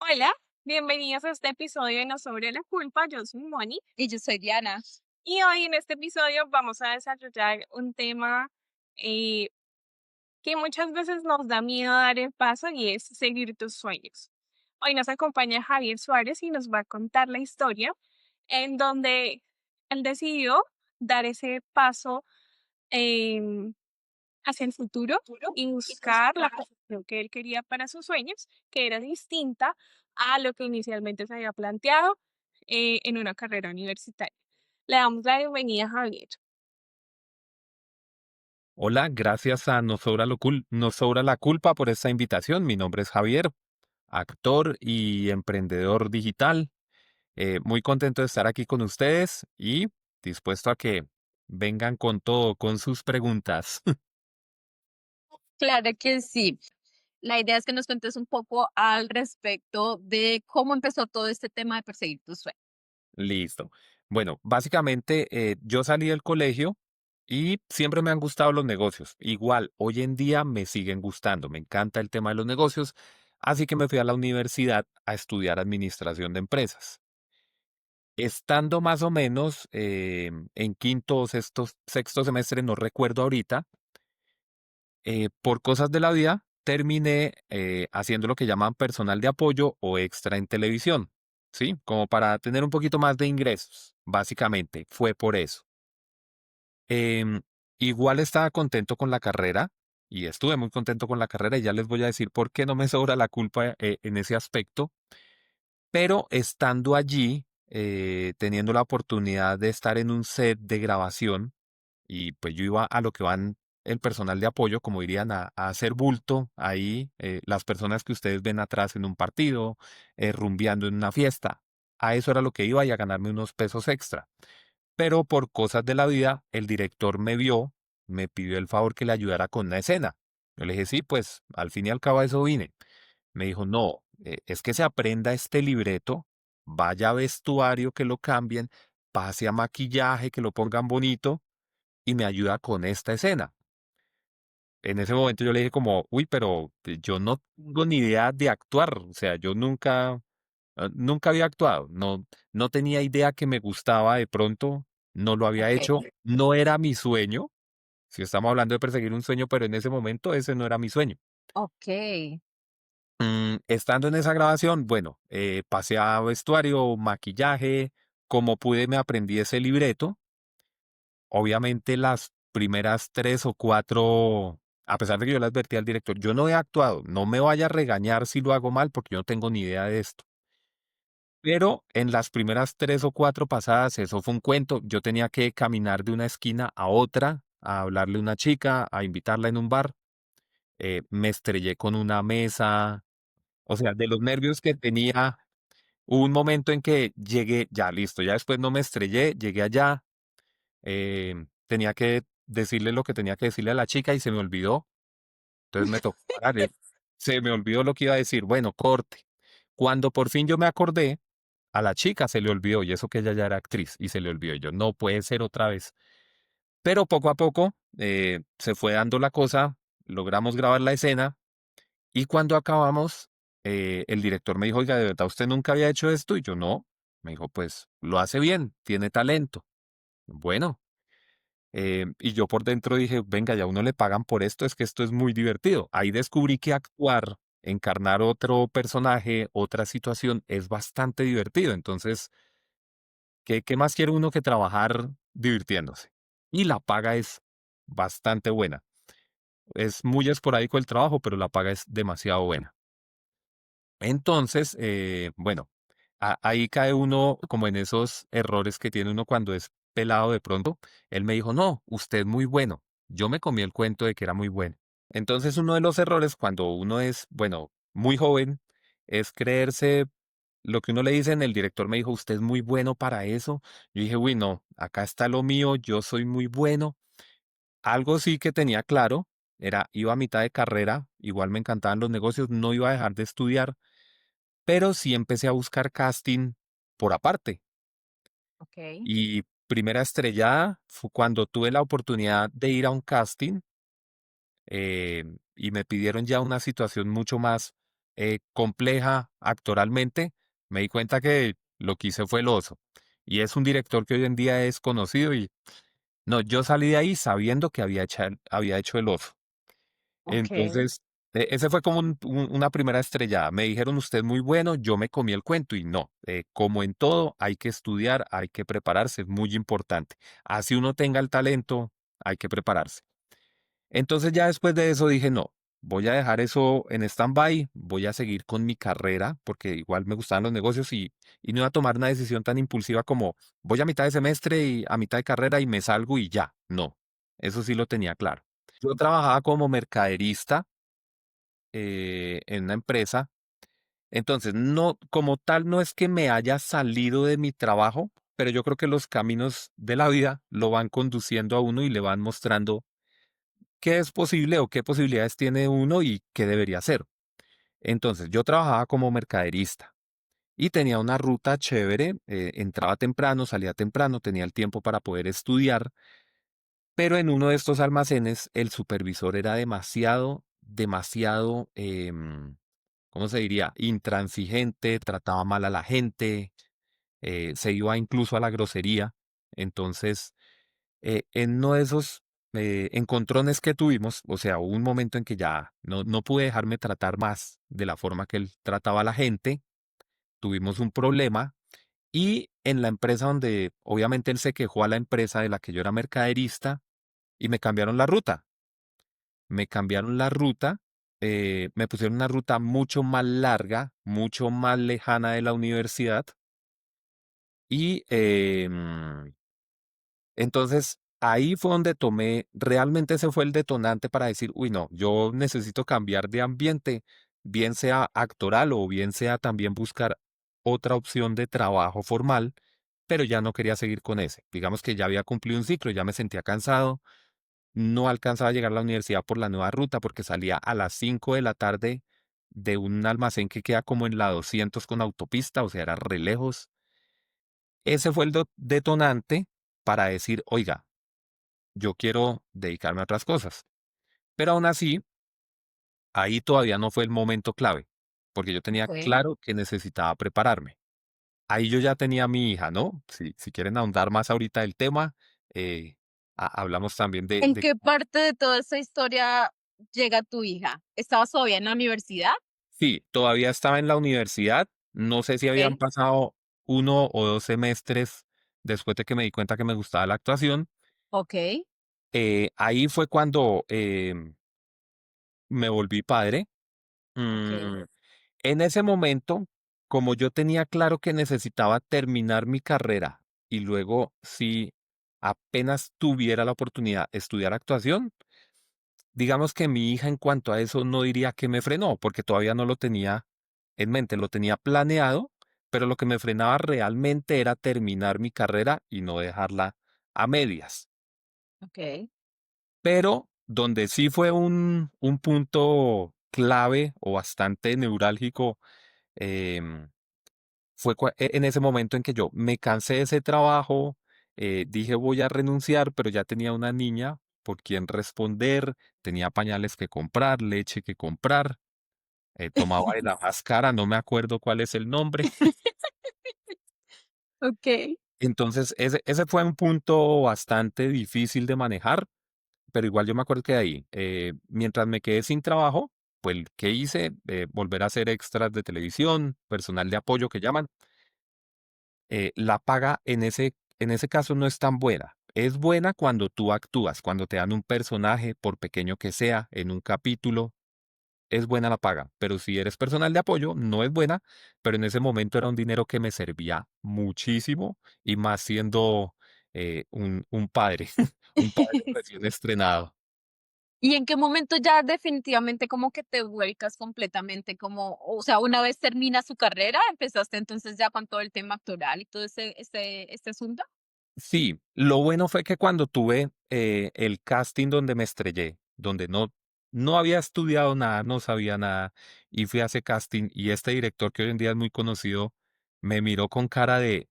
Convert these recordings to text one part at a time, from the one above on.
Hola, bienvenidos a este episodio de No sobre la culpa. Yo soy Moni Y yo soy Diana. y hoy en este episodio vamos a desarrollar un tema eh, que muchas veces nos da miedo dar el paso y es seguir tus sueños. Hoy nos acompaña Javier Suárez y nos va a contar la historia en donde él decidió dar ese paso em, hacia el futuro y buscar la profesión que él quería para sus sueños, que era distinta a lo que inicialmente se había planteado en una carrera universitaria. Le damos la bienvenida a Javier. Hola, gracias a Nos Sobra la Culpa por esta invitación. Mi nombre es Javier, actor y emprendedor digital. Muy contento de estar aquí con ustedes y dispuesto a que vengan con todo, con sus preguntas. Claro que sí. La idea es que nos cuentes un poco al respecto de cómo empezó todo este tema de perseguir tus sueños. Listo. Bueno, básicamente yo salí del colegio y siempre me han gustado los negocios. Igual, hoy en día me siguen gustando, me encanta el tema de los negocios, así que me fui a la universidad a estudiar administración de empresas. Estando más o menos en quinto o sexto semestre, no recuerdo ahorita, por cosas de la vida, terminé haciendo lo que llaman personal de apoyo o extra en televisión, ¿sí? Como para tener un poquito más de ingresos, básicamente, fue por eso. Em, Igual estaba contento con la carrera y estuve muy contento con la carrera y ya les voy a decir por qué no me sobra la culpa en ese aspecto. Pero estando allí, teniendo la oportunidad de estar en un set de grabación, y pues yo iba a lo que van el personal de apoyo, como dirían, a hacer bulto ahí, las personas que ustedes ven atrás en un partido, rumbeando en una fiesta. A eso era lo que iba y a ganarme unos pesos extra. Pero por cosas de la vida, el director me vio, me pidió el favor que le ayudara con una escena. Yo le dije, sí, pues al fin y al cabo a eso vine. Me dijo, no, es que se aprenda este libreto, vaya a vestuario que lo cambien, pase a maquillaje que lo pongan bonito y me ayuda con esta escena. En ese momento yo le dije como, uy, pero yo no tengo ni idea de actuar, o sea, yo nunca había actuado, no tenía idea que me gustaba de pronto, no lo había Ok. hecho, no era mi sueño, si estamos hablando de perseguir un sueño, pero en ese momento ese no era mi sueño. Ok. Estando en esa grabación, bueno, pasé a vestuario, maquillaje, como pude me aprendí ese libreto. Obviamente las primeras tres o cuatro, a pesar de que yo le advertí al director, yo no he actuado, no me vaya a regañar si lo hago mal porque yo no tengo ni idea de esto. Pero en las primeras tres o cuatro pasadas, eso fue un cuento. Yo tenía que caminar de una esquina a otra, a hablarle a una chica, a invitarla en un bar. Me estrellé con una mesa. O sea, de los nervios que tenía, hubo un momento en que llegué, ya listo, ya después no me estrellé, llegué allá, tenía que decirle lo que tenía que decirle a la chica y se me olvidó. Entonces me tocó parar. Se me olvidó lo que iba a decir. Bueno, corte. Cuando por fin yo me acordé, a la chica se le olvidó, y eso que ella ya era actriz, y se le olvidó. Y yo, no puede ser otra vez. Pero poco a poco se fue dando la cosa, logramos grabar la escena, y cuando acabamos, el director me dijo, oiga, ¿de verdad usted nunca había hecho esto? Y yo, no. Me dijo, pues lo hace bien, tiene talento. Bueno, y yo por dentro dije, venga, ya a uno le pagan por esto, es que esto es muy divertido. Ahí descubrí que actuar, encarnar otro personaje, otra situación, es bastante divertido. Entonces, ¿qué más quiere uno que trabajar divirtiéndose? Y la paga es bastante buena. Es muy esporádico el trabajo, pero la paga es demasiado buena. Entonces, bueno, ahí cae uno como en esos errores que tiene uno cuando es pelado de pronto. Él me dijo, no, usted es muy bueno. Yo me comí el cuento de que era muy bueno. Entonces, uno de los errores cuando uno es, bueno, muy joven, es creerse lo que uno le dice. El director me dijo, usted es muy bueno para eso. Yo dije, uy, no, acá está lo mío, yo soy muy bueno. Algo sí que tenía claro, era, iba a mitad de carrera, igual me encantaban los negocios, no iba a dejar de estudiar, pero sí empecé a buscar casting por aparte. Ok. Y primera estrellada fue cuando tuve la oportunidad de ir a un casting y me pidieron ya una situación mucho más. compleja actoralmente, me di cuenta que lo que hice fue el oso. Y es un director que hoy en día es conocido y no, yo salí de ahí sabiendo que había hecho el oso. Okay. Entonces, ese fue como una primera estrellada. Me dijeron, usted es muy bueno, yo me comí el cuento y no, como en todo, hay que estudiar, hay que prepararse, es muy importante. Así uno tenga el talento, hay que prepararse. Entonces ya después de eso dije, no, voy a dejar eso en stand-by, voy a seguir con mi carrera, porque igual me gustaban los negocios y no iba a tomar una decisión tan impulsiva como voy a mitad de semestre y a mitad de carrera y me salgo y ya. No, eso sí lo tenía claro. Yo trabajaba como mercaderista en una empresa, entonces no, como tal, no es que me haya salido de mi trabajo, pero yo creo que los caminos de la vida lo van conduciendo a uno y le van mostrando qué es posible o qué posibilidades tiene uno y qué debería hacer. Entonces, yo trabajaba como mercaderista y tenía una ruta chévere, entraba temprano, salía temprano, tenía el tiempo para poder estudiar, pero en uno de estos almacenes el supervisor era demasiado, ¿cómo se diría? Intransigente, trataba mal a la gente, se iba incluso a la grosería. Entonces, en uno de esos encontrones que tuvimos, o sea, hubo un momento en que ya no pude dejarme tratar más de la forma que él trataba a la gente, tuvimos un problema y en la empresa donde obviamente él se quejó a la empresa de la que yo era mercaderista y me cambiaron la ruta. Me cambiaron la ruta, me pusieron una ruta mucho más larga, mucho más lejana de la universidad y entonces, ahí fue donde tomé, realmente ese fue el detonante para decir, uy, no, yo necesito cambiar de ambiente, bien sea actoral o bien sea también buscar otra opción de trabajo formal, pero ya no quería seguir con ese. Digamos que ya había cumplido un ciclo, ya me sentía cansado, no alcanzaba a llegar a la universidad por la nueva ruta porque salía a las 5 de la tarde de un almacén que queda como en la 200 con autopista, o sea, era re lejos. Ese fue el detonante para decir, oiga, yo quiero dedicarme a otras cosas. Pero aún así, ahí todavía no fue el momento clave, porque yo tenía Okay. claro que necesitaba prepararme. Ahí yo ya tenía a mi hija, ¿no? Si quieren ahondar más ahorita del tema, eh, hablamos también ¿En qué parte de toda esta historia llega tu hija? ¿Estabas todavía en la universidad? sí, todavía estaba en la universidad, no sé si habían Okay. pasado 1 o 2 semestres después de que me di cuenta que me gustaba la actuación. Okay. Ahí fue cuando me volví padre. Okay. Mm, En ese momento, como yo tenía claro que necesitaba terminar mi carrera y luego, si apenas tuviera la oportunidad de estudiar actuación, digamos que mi hija en cuanto a eso no diría que me frenó, porque todavía no lo tenía en mente, lo tenía planeado, pero lo que me frenaba realmente era terminar mi carrera y no dejarla a medias. Okay. Pero donde sí fue un punto clave o bastante neurálgico, em, fue en ese momento en que yo me cansé de ese trabajo, dije voy a renunciar, pero ya tenía una niña por quien responder, tenía pañales que comprar, leche que comprar, tomaba de la más cara, no me acuerdo cuál es el nombre. Okay. Entonces, ese fue un punto bastante difícil de manejar, pero igual yo me acuerdo que ahí, mientras me quedé sin trabajo, pues, ¿qué hice? Volver a hacer extras de televisión, personal de apoyo que llaman. La paga en ese caso no es tan buena. Es buena cuando tú actúas, cuando te dan un personaje, por pequeño que sea, en un capítulo, es buena la paga. Pero si eres personal de apoyo, no es buena, pero en ese momento era un dinero que me servía muchísimo y más siendo un padre, un padre recién estrenado. ¿Y en qué momento ya definitivamente como que te vuelcas completamente como, o sea, una vez terminas tu carrera, empezaste entonces ya con todo el tema actoral y todo este asunto? Sí, lo bueno fue que cuando tuve el casting donde me estrellé, donde no había estudiado nada, no sabía nada, y fui a ese casting y este director que hoy en día es muy conocido, me miró con cara de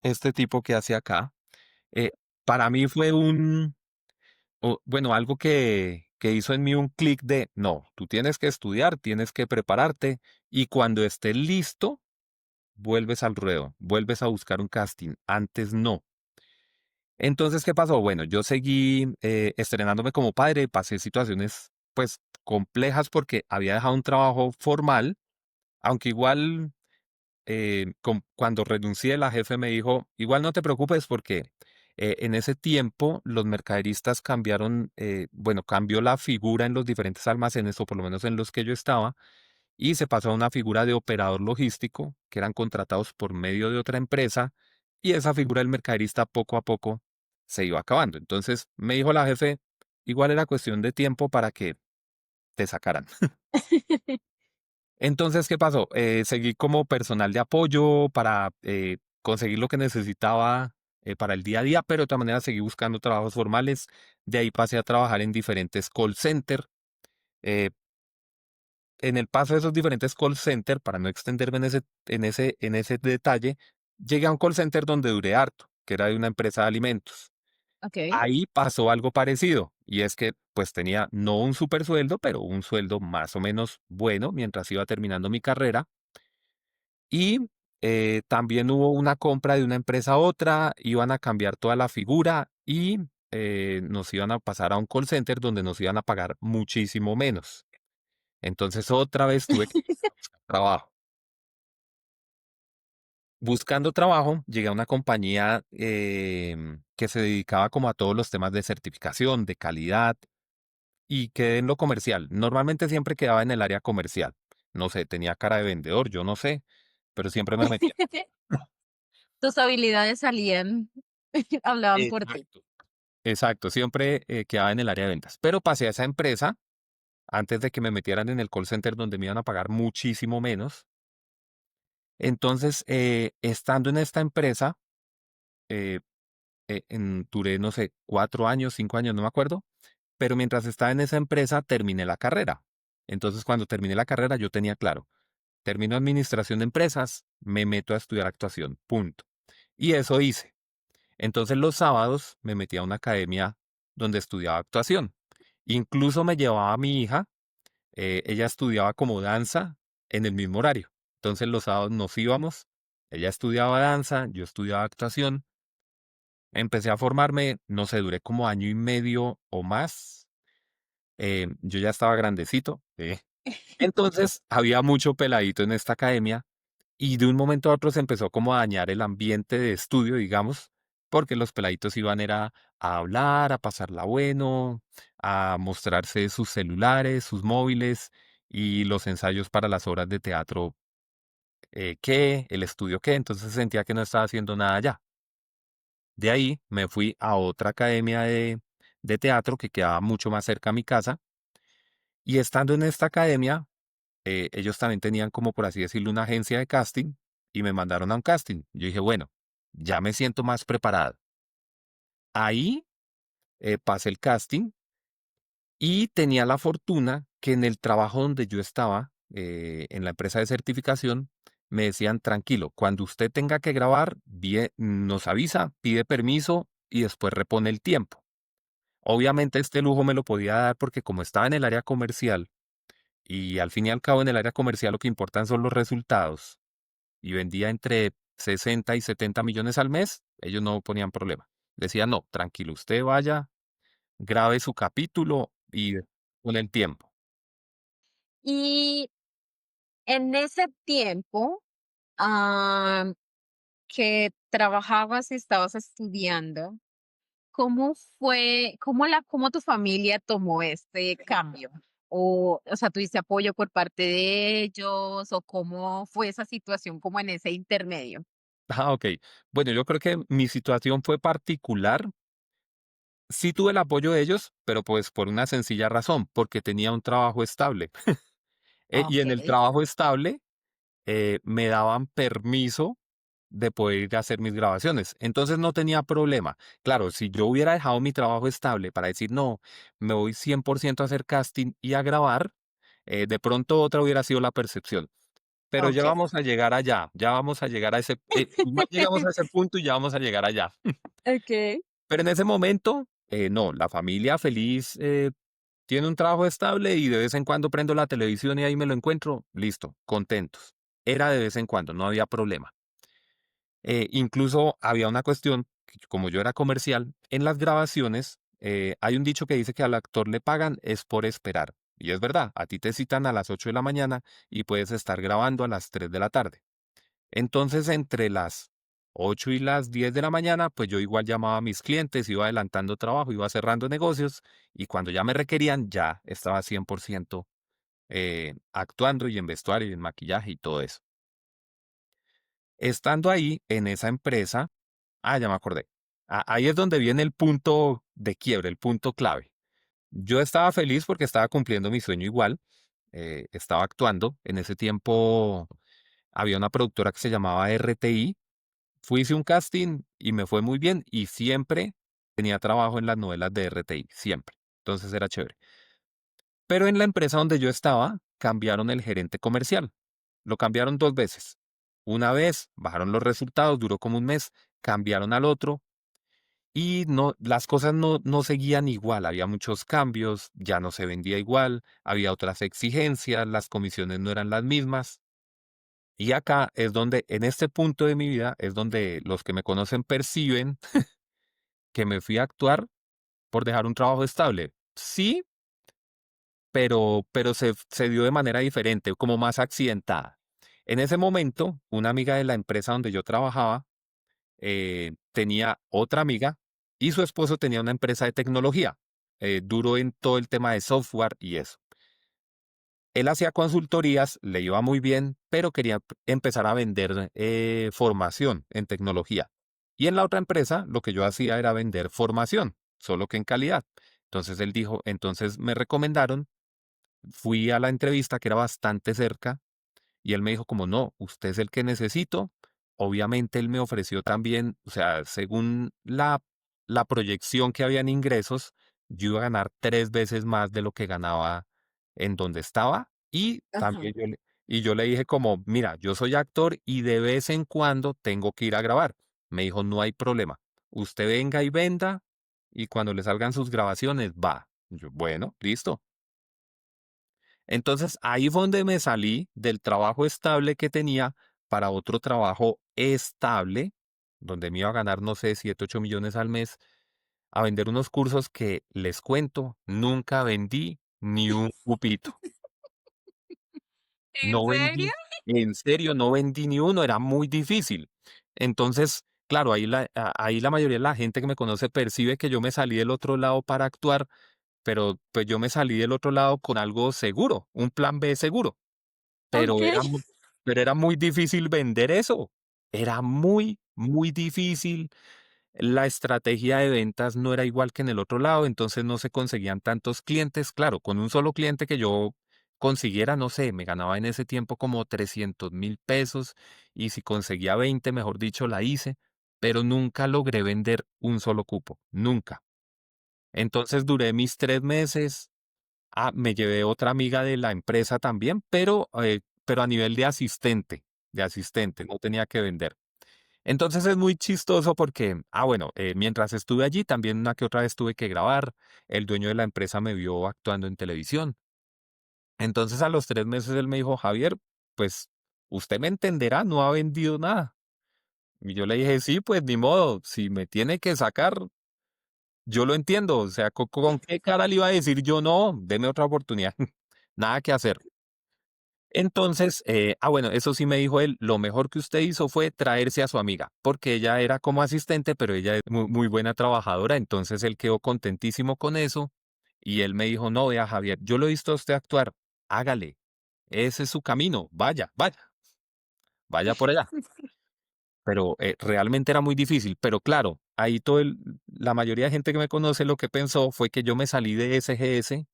este tipo que hace acá. Eh, para mí fue bueno, algo que hizo en mí un clic de, no, tú tienes que estudiar, tienes que prepararte y cuando estés listo, vuelves al ruedo, vuelves a buscar un casting. Antes no. Entonces, ¿qué pasó? Bueno, yo seguí estrenándome como padre, pasé situaciones pues complejas porque había dejado un trabajo formal, aunque igual cuando renuncié la jefe me dijo, igual no te preocupes porque en ese tiempo los mercaderistas cambiaron, bueno, cambió la figura en los diferentes almacenes o por lo menos en los que yo estaba y se pasó a una figura de operador logístico, que eran contratados por medio de otra empresa, y esa figura del mercaderista poco a poco se iba acabando. Entonces me dijo la jefe, igual era cuestión de tiempo para que te sacaran. Entonces, ¿qué pasó? Seguí como personal de apoyo para conseguir lo que necesitaba para el día a día, pero de todas maneras seguí buscando trabajos formales. De ahí pasé a trabajar en diferentes call centers. En el paso de esos diferentes call centers, para no extenderme en ese detalle, llegué a un call center donde duré harto, que era de una empresa de alimentos. Ok. Ahí pasó algo parecido, y es que pues tenía no un super sueldo, pero un sueldo más o menos bueno mientras iba terminando mi carrera. Y también hubo una compra de una empresa a otra, iban a cambiar toda la figura y nos iban a pasar a un call center donde nos iban a pagar muchísimo menos. Entonces otra vez tuve que buscar trabajo. Buscando trabajo, llegué a una compañía que se dedicaba como a todos los temas de certificación, de calidad y quedé en lo comercial. Normalmente siempre quedaba en el área comercial. No sé, tenía cara de vendedor, yo no sé, pero siempre me metía. Tus habilidades salían, hablaban por ti. Exacto. Exacto, siempre quedaba en el área de ventas. Pero pasé a esa empresa antes de que me metieran en el call center donde me iban a pagar muchísimo menos. Entonces, estando en esta empresa, eh, duré, no sé, 4 años, 5 años, no me acuerdo, pero mientras estaba en esa empresa terminé la carrera. Entonces, cuando terminé la carrera, yo tenía claro, termino administración de empresas, me meto a estudiar actuación, punto. Y eso hice. Entonces, los sábados me metí a una academia donde estudiaba actuación. Incluso me llevaba a mi hija, ella estudiaba como danza en el mismo horario. Entonces, los sábados nos íbamos, ella estudiaba danza, yo estudiaba actuación. Empecé a formarme, no sé, duré como año y medio o más. Yo ya estaba grandecito. Entonces había mucho peladito en esta academia y de un momento a otro se empezó como a dañar el ambiente de estudio, digamos, porque los peladitos iban era a hablar, a pasarla bueno, a mostrarse sus celulares, sus móviles y los ensayos para las obras de teatro, el estudio qué, entonces sentía que no estaba haciendo nada ya. De ahí me fui a otra academia de teatro que quedaba mucho más cerca a mi casa y estando en esta academia, ellos también tenían como por así decirlo una agencia de casting y me mandaron a un casting. Yo dije, bueno, ya me siento más preparado. Ahí pasé el casting y tenía la fortuna que en el trabajo donde yo estaba, en la empresa de certificación, me decían, tranquilo, cuando usted tenga que grabar, nos avisa, pide permiso y después repone el tiempo. Obviamente este lujo me lo podía dar porque como estaba en el área comercial y al fin y al cabo en el área comercial lo que importan son los resultados y vendía entre 60 y 70 millones al mes, ellos no ponían problema. Decían, no, tranquilo, usted vaya, grabe su capítulo y con el tiempo. Y en ese tiempo, ah, que trabajabas y estabas estudiando, ¿cómo fue, cómo tu familia tomó este cambio? O sea, ¿tuviste apoyo por parte de ellos? ¿O cómo fue esa situación como en ese intermedio? Ah, ok. Bueno, yo creo que mi situación fue particular. Sí tuve el apoyo de ellos, pero pues por una sencilla razón, porque tenía un trabajo estable. Y en el Okey, trabajo estable me daban permiso de poder ir a hacer mis grabaciones. Entonces no tenía problema. Claro, si yo hubiera dejado mi trabajo estable para decir, no, me voy 100% a hacer casting y a grabar, de pronto otra hubiera sido la percepción. Pero ya okey. vamos a llegar allá, ya vamos a llegar a ese, igual llegamos a ese punto y ya vamos a llegar allá. Okey. Pero en ese momento, no, la familia feliz, tiene un trabajo estable y de vez en cuando prendo la televisión y ahí me lo encuentro, listo, contentos. Era de vez en cuando, no había problema. Incluso había una cuestión, que como yo era comercial, en las grabaciones hay un dicho que dice que al actor le pagan es por esperar. Y es verdad, a ti te citan a las 8 de la mañana y puedes estar grabando a las 3 de la tarde. Entonces, entre las 8 y las 10 de la mañana, pues yo igual llamaba a mis clientes, iba adelantando trabajo, iba cerrando negocios y cuando ya me requerían, ya estaba 100% actuando y en vestuario y en maquillaje y todo eso. Estando ahí en esa empresa, ya me acordé. Ahí es donde viene el punto de quiebre, el punto clave. Yo estaba feliz porque estaba cumpliendo mi sueño igual, estaba actuando. En ese tiempo había una productora que se llamaba RTI. Fui, hice un casting y me fue muy bien y siempre tenía trabajo en las novelas de RTI, siempre. Entonces era chévere. Pero en la empresa donde yo estaba, cambiaron el gerente comercial. Lo cambiaron 2 veces. Una vez bajaron los resultados, duró como un mes, cambiaron al otro y no, las cosas no seguían igual. Había muchos cambios, ya no se vendía igual, había otras exigencias, las comisiones no eran las mismas. Y acá es donde, en este punto de mi vida, es donde los que me conocen perciben que me fui a actuar por dejar un trabajo estable. Sí, pero se dio de manera diferente, como más accidentada. En ese momento, una amiga de la empresa donde yo trabajaba tenía otra amiga y su esposo tenía una empresa de tecnología, duro en todo el tema de software y eso. Él hacía consultorías, le iba muy bien, pero quería empezar a vender formación en tecnología. Y en la otra empresa, lo que yo hacía era vender formación, solo que en calidad. Entonces él dijo, entonces me recomendaron, fui a la entrevista que era bastante cerca y él me dijo como, no, usted es el que necesito. Obviamente él me ofreció también, o sea, según la proyección que había en ingresos, yo iba a ganar 3 veces más de lo que ganaba en donde estaba. Y Ajá. también yo le dije como, mira, yo soy actor y de vez en cuando tengo que ir a grabar. Me dijo, no hay problema. Usted venga y venda y cuando le salgan sus grabaciones, va. Yo, bueno, listo. Entonces ahí fue donde me salí del trabajo estable que tenía para otro trabajo estable, donde me iba a ganar, no sé, 7, 8 millones al mes, a vender unos cursos que les cuento, nunca vendí ni un cupito. ¿En No serio? vendí, en serio, no vendí ni uno, era muy difícil. Entonces, claro, ahí la mayoría de la gente que me conoce percibe que yo me salí del otro lado para actuar, pero pues yo me salí del otro lado con algo seguro, un plan B seguro. Ok. Pero era muy difícil vender eso. Era muy, muy difícil. La estrategia de ventas no era igual que en el otro lado, entonces no se conseguían tantos clientes. Claro, con un solo cliente que yo consiguiera, no sé, me ganaba en ese tiempo como 300.000 pesos y si conseguía 20, mejor dicho, la hice, pero nunca logré vender un solo cupo, nunca. Entonces duré mis 3 meses. Me llevé otra amiga de la empresa también, pero a nivel de asistente, no tenía que vender. Entonces es muy chistoso porque, bueno, mientras estuve allí, también una que otra vez tuve que grabar. El dueño de la empresa me vio actuando en televisión. Entonces a los 3 meses él me dijo, Javier, pues usted me entenderá, no ha vendido nada. Y yo le dije, sí, pues ni modo, si me tiene que sacar, yo lo entiendo. O sea, ¿con qué cara le iba a decir yo no? Deme otra oportunidad. Nada que hacer. Entonces, bueno, eso sí me dijo él, lo mejor que usted hizo fue traerse a su amiga, porque ella era como asistente, pero ella es muy, muy buena trabajadora, entonces él quedó contentísimo con eso y él me dijo, no, vea Javier, yo lo he visto a usted actuar, hágale, ese es su camino, vaya, vaya, vaya por allá. Pero realmente era muy difícil, pero claro, ahí la mayoría de gente que me conoce lo que pensó fue que yo me salí de SGS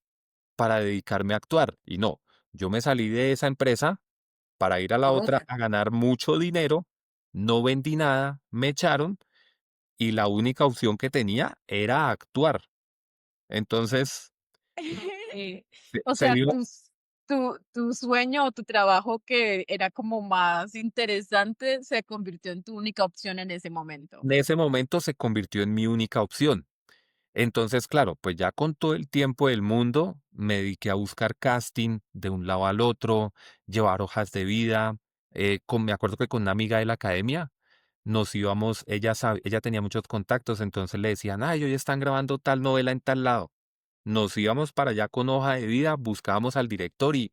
para dedicarme a actuar y no, yo me salí de esa empresa para ir a la A otra otra. a ganar mucho dinero, no vendí nada, me echaron y la única opción que tenía era actuar. Entonces, O se sea, dio, tu sueño o tu trabajo que era como más interesante se convirtió en tu única opción en ese momento. en ese momento se convirtió en mi única opción. Entonces, claro, pues ya con todo el tiempo del mundo, me dediqué a buscar casting de un lado al otro, llevar hojas de vida. Me acuerdo que con una amiga de la academia nos íbamos, ella tenía muchos contactos, entonces le decían, ay, hoy están grabando tal novela en tal lado. Nos íbamos para allá con hoja de vida, buscábamos al director y,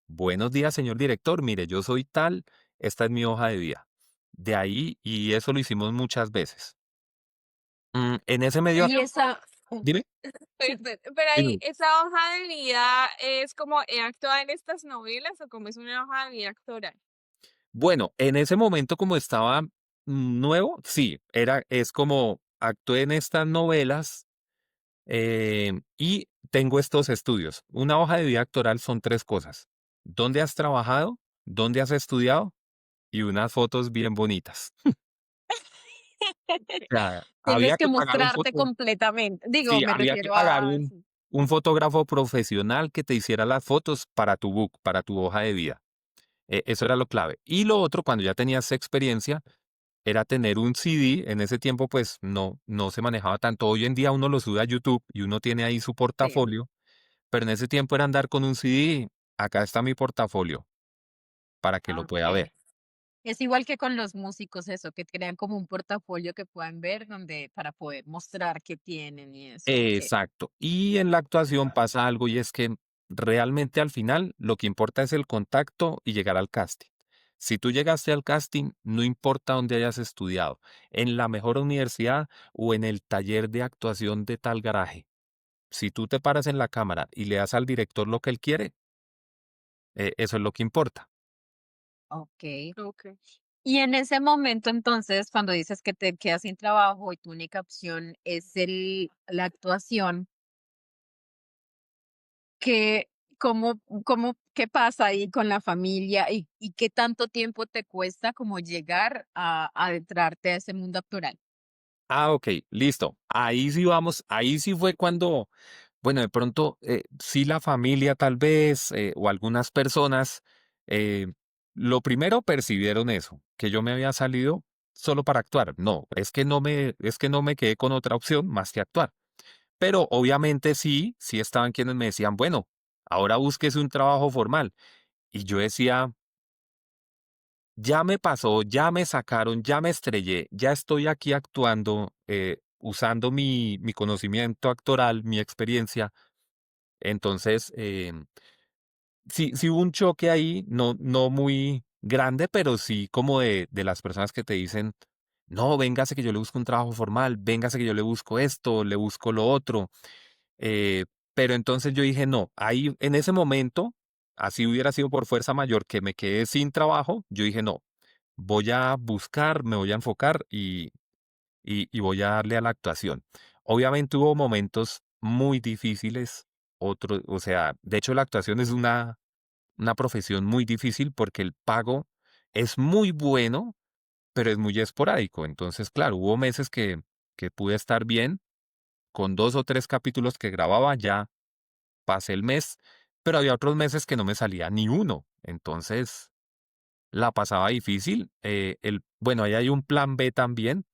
buenos días, señor director, mire, yo soy tal, esta es mi hoja de vida. De ahí, y eso lo hicimos muchas veces. En ese medio, Y Pero, esa, dime, sí, pero ahí, dime. ¿esa hoja de vida es como he actuado en estas novelas o como es una hoja de vida actoral? Bueno, en ese momento como estaba nuevo, sí, es como actué en estas novelas y tengo estos estudios. Una hoja de vida actoral son tres cosas. ¿Dónde has trabajado? ¿Dónde has estudiado? Y unas fotos bien bonitas. O sea, tienes había que que pagar un mostrarte foto, completamente. Digo, sí, me había que refiero pagar a... un fotógrafo profesional que te hiciera las fotos para tu book, para tu hoja de vida. Eso era lo clave. Y lo otro, cuando ya tenías experiencia, era tener un CD. En ese tiempo, pues no se manejaba tanto. Hoy en día uno lo sube a YouTube y uno tiene ahí su Sí, portafolio, pero en ese tiempo era andar con un CD. Acá está mi portafolio para que lo pueda ok. ver. Es igual que con los músicos, eso, que crean como un portafolio que puedan ver donde para poder mostrar qué tienen y eso, ok. Exacto. Y en la actuación pasa algo y es que realmente al final lo que importa es el contacto y llegar al casting. Si tú llegaste al casting, no importa dónde hayas estudiado, en la mejor universidad o en el taller de actuación de tal garaje. Si tú te paras en la cámara y le das al director lo que él quiere, eso es lo que importa. Ok. Okay. Y en ese momento, entonces, cuando dices que te quedas sin trabajo y tu única opción es la actuación, ¿qué, qué pasa ahí con la familia y qué tanto tiempo te cuesta como llegar a adentrarte a ese mundo actoral? Ah, ok, listo. Ahí sí vamos, ahí sí fue cuando, bueno, de pronto, sí la familia tal vez, o algunas personas, eh, lo primero percibieron eso, que yo me había salido solo para actuar. No, es que no me quedé con otra opción más que actuar. Pero obviamente sí estaban quienes me decían, bueno, ahora búsquese un trabajo formal. Y yo decía, ya me pasó, ya me sacaron, ya me estrellé, ya estoy aquí actuando, usando mi conocimiento actoral, mi experiencia. Entonces, sí hubo un choque ahí, no muy grande, pero sí como de las personas que te dicen, no, véngase que yo le busco un trabajo formal, véngase que yo le busco esto, le busco lo otro. Eh, pero entonces yo dije, no, ahí en ese momento, así hubiera sido por fuerza mayor que me quedé sin trabajo, yo dije, no, voy a buscar, me voy a enfocar y voy a darle a la actuación. Obviamente hubo momentos muy difíciles, o sea, de hecho la actuación es una profesión muy difícil porque el pago es muy bueno, pero es muy esporádico. Entonces, claro, hubo meses que pude estar bien, con 2 o 3 capítulos que grababa ya pasé el mes, pero había otros meses que no me salía ni uno. Entonces, la pasaba difícil. Bueno, ahí hay un plan B también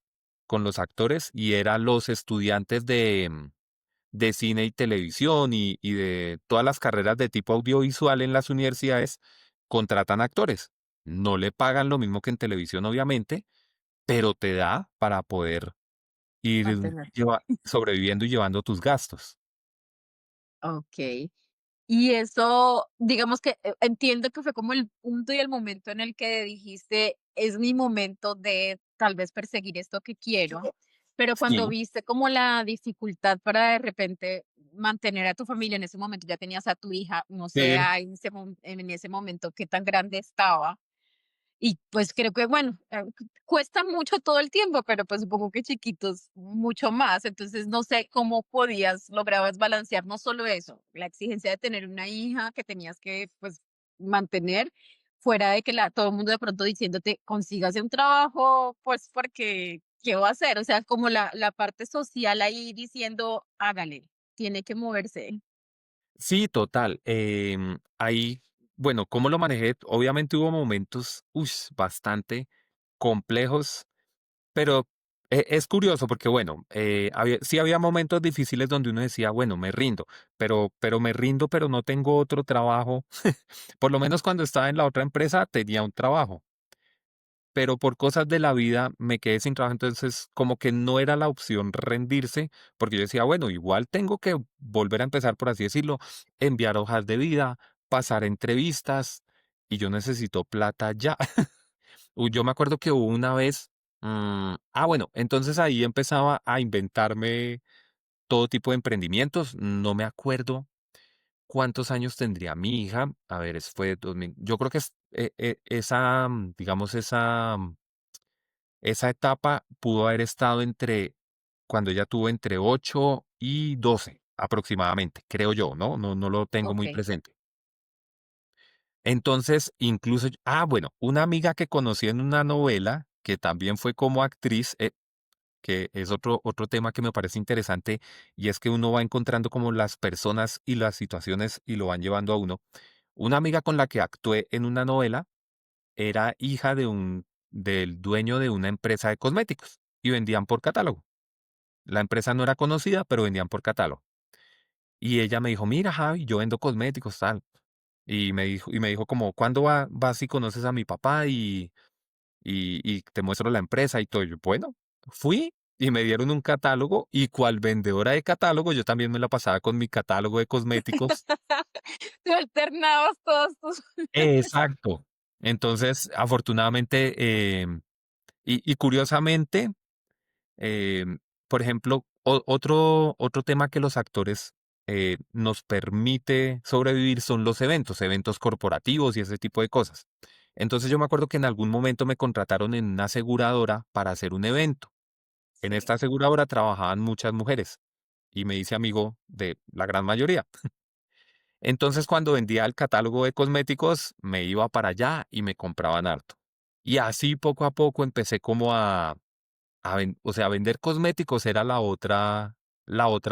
con los actores y eran los estudiantes de cine y televisión y de todas las carreras de tipo audiovisual en las universidades, contratan actores. No le pagan lo mismo que en televisión, obviamente, pero te da para poder ir Mantener. sobreviviendo y llevando tus gastos. Ok. Y eso, digamos que entiendo que fue como el punto y el momento en el que dijiste, es mi momento de tal vez perseguir esto que quiero, pero cuando Sí. viste como la dificultad para de repente mantener a tu familia, en ese momento ya tenías a tu hija, no sé en ese momento qué tan grande estaba, y pues creo que, bueno, cuesta mucho todo el tiempo, pero pues supongo que chiquitos mucho más. Entonces no sé cómo lograbas balancear no solo eso, la exigencia de tener una hija que tenías que pues mantener, fuera de que todo el mundo de pronto diciéndote consígase un trabajo, pues porque, ¿qué va a hacer? O sea, como la parte social ahí diciendo, hágale, tiene que moverse. Sí, total. Ahí, bueno, ¿cómo lo manejé? Obviamente hubo momentos, bastante complejos, pero Es curioso porque, bueno, sí había momentos difíciles donde uno decía, bueno, me rindo, pero me rindo, pero no tengo otro trabajo. Por lo menos cuando estaba en la otra empresa tenía un trabajo, pero por cosas de la vida me quedé sin trabajo, entonces como que no era la opción rendirse, porque yo decía, bueno, igual tengo que volver a empezar, por así decirlo, enviar hojas de vida, pasar entrevistas, y yo necesito plata ya. Yo me acuerdo que hubo una vez, bueno, entonces ahí empezaba a inventarme todo tipo de emprendimientos. No me acuerdo cuántos años tendría mi hija. A ver, fue 2000. Yo creo que esa, digamos, esa etapa pudo haber estado cuando ella tuvo entre 8 y 12 aproximadamente, creo yo, ¿no? No lo tengo muy Ok, presente. Entonces, incluso, bueno, una amiga que conocí en una novela, que también fue como actriz, que es otro tema que me parece interesante, y es que uno va encontrando como las personas y las situaciones y lo van llevando a uno. Una amiga con la que actué en una novela era hija del dueño de una empresa de cosméticos y vendían por catálogo. La empresa no era conocida, pero vendían por catálogo. Y ella me dijo, mira, Javi, yo vendo cosméticos, tal. Y me dijo como, ¿cuándo vas y conoces a mi papá y te muestro la empresa y todo? Y yo, bueno, fui y me dieron un catálogo y cual vendedora de catálogo, yo también me la pasaba con mi catálogo de cosméticos. Tú alternabas todos tus Exacto. Entonces, afortunadamente, y curiosamente, em, por ejemplo, otro tema que los actores nos permite sobrevivir son los eventos corporativos y ese tipo de cosas. Entonces yo me acuerdo que en algún momento me contrataron en una aseguradora para hacer un evento. En sí. esta aseguradora trabajaban muchas mujeres y me hice amigo de la gran mayoría. Entonces cuando vendía el catálogo de cosméticos, me iba para allá y me compraban harto. Y así poco a poco empecé como o sea, vender cosméticos era la otra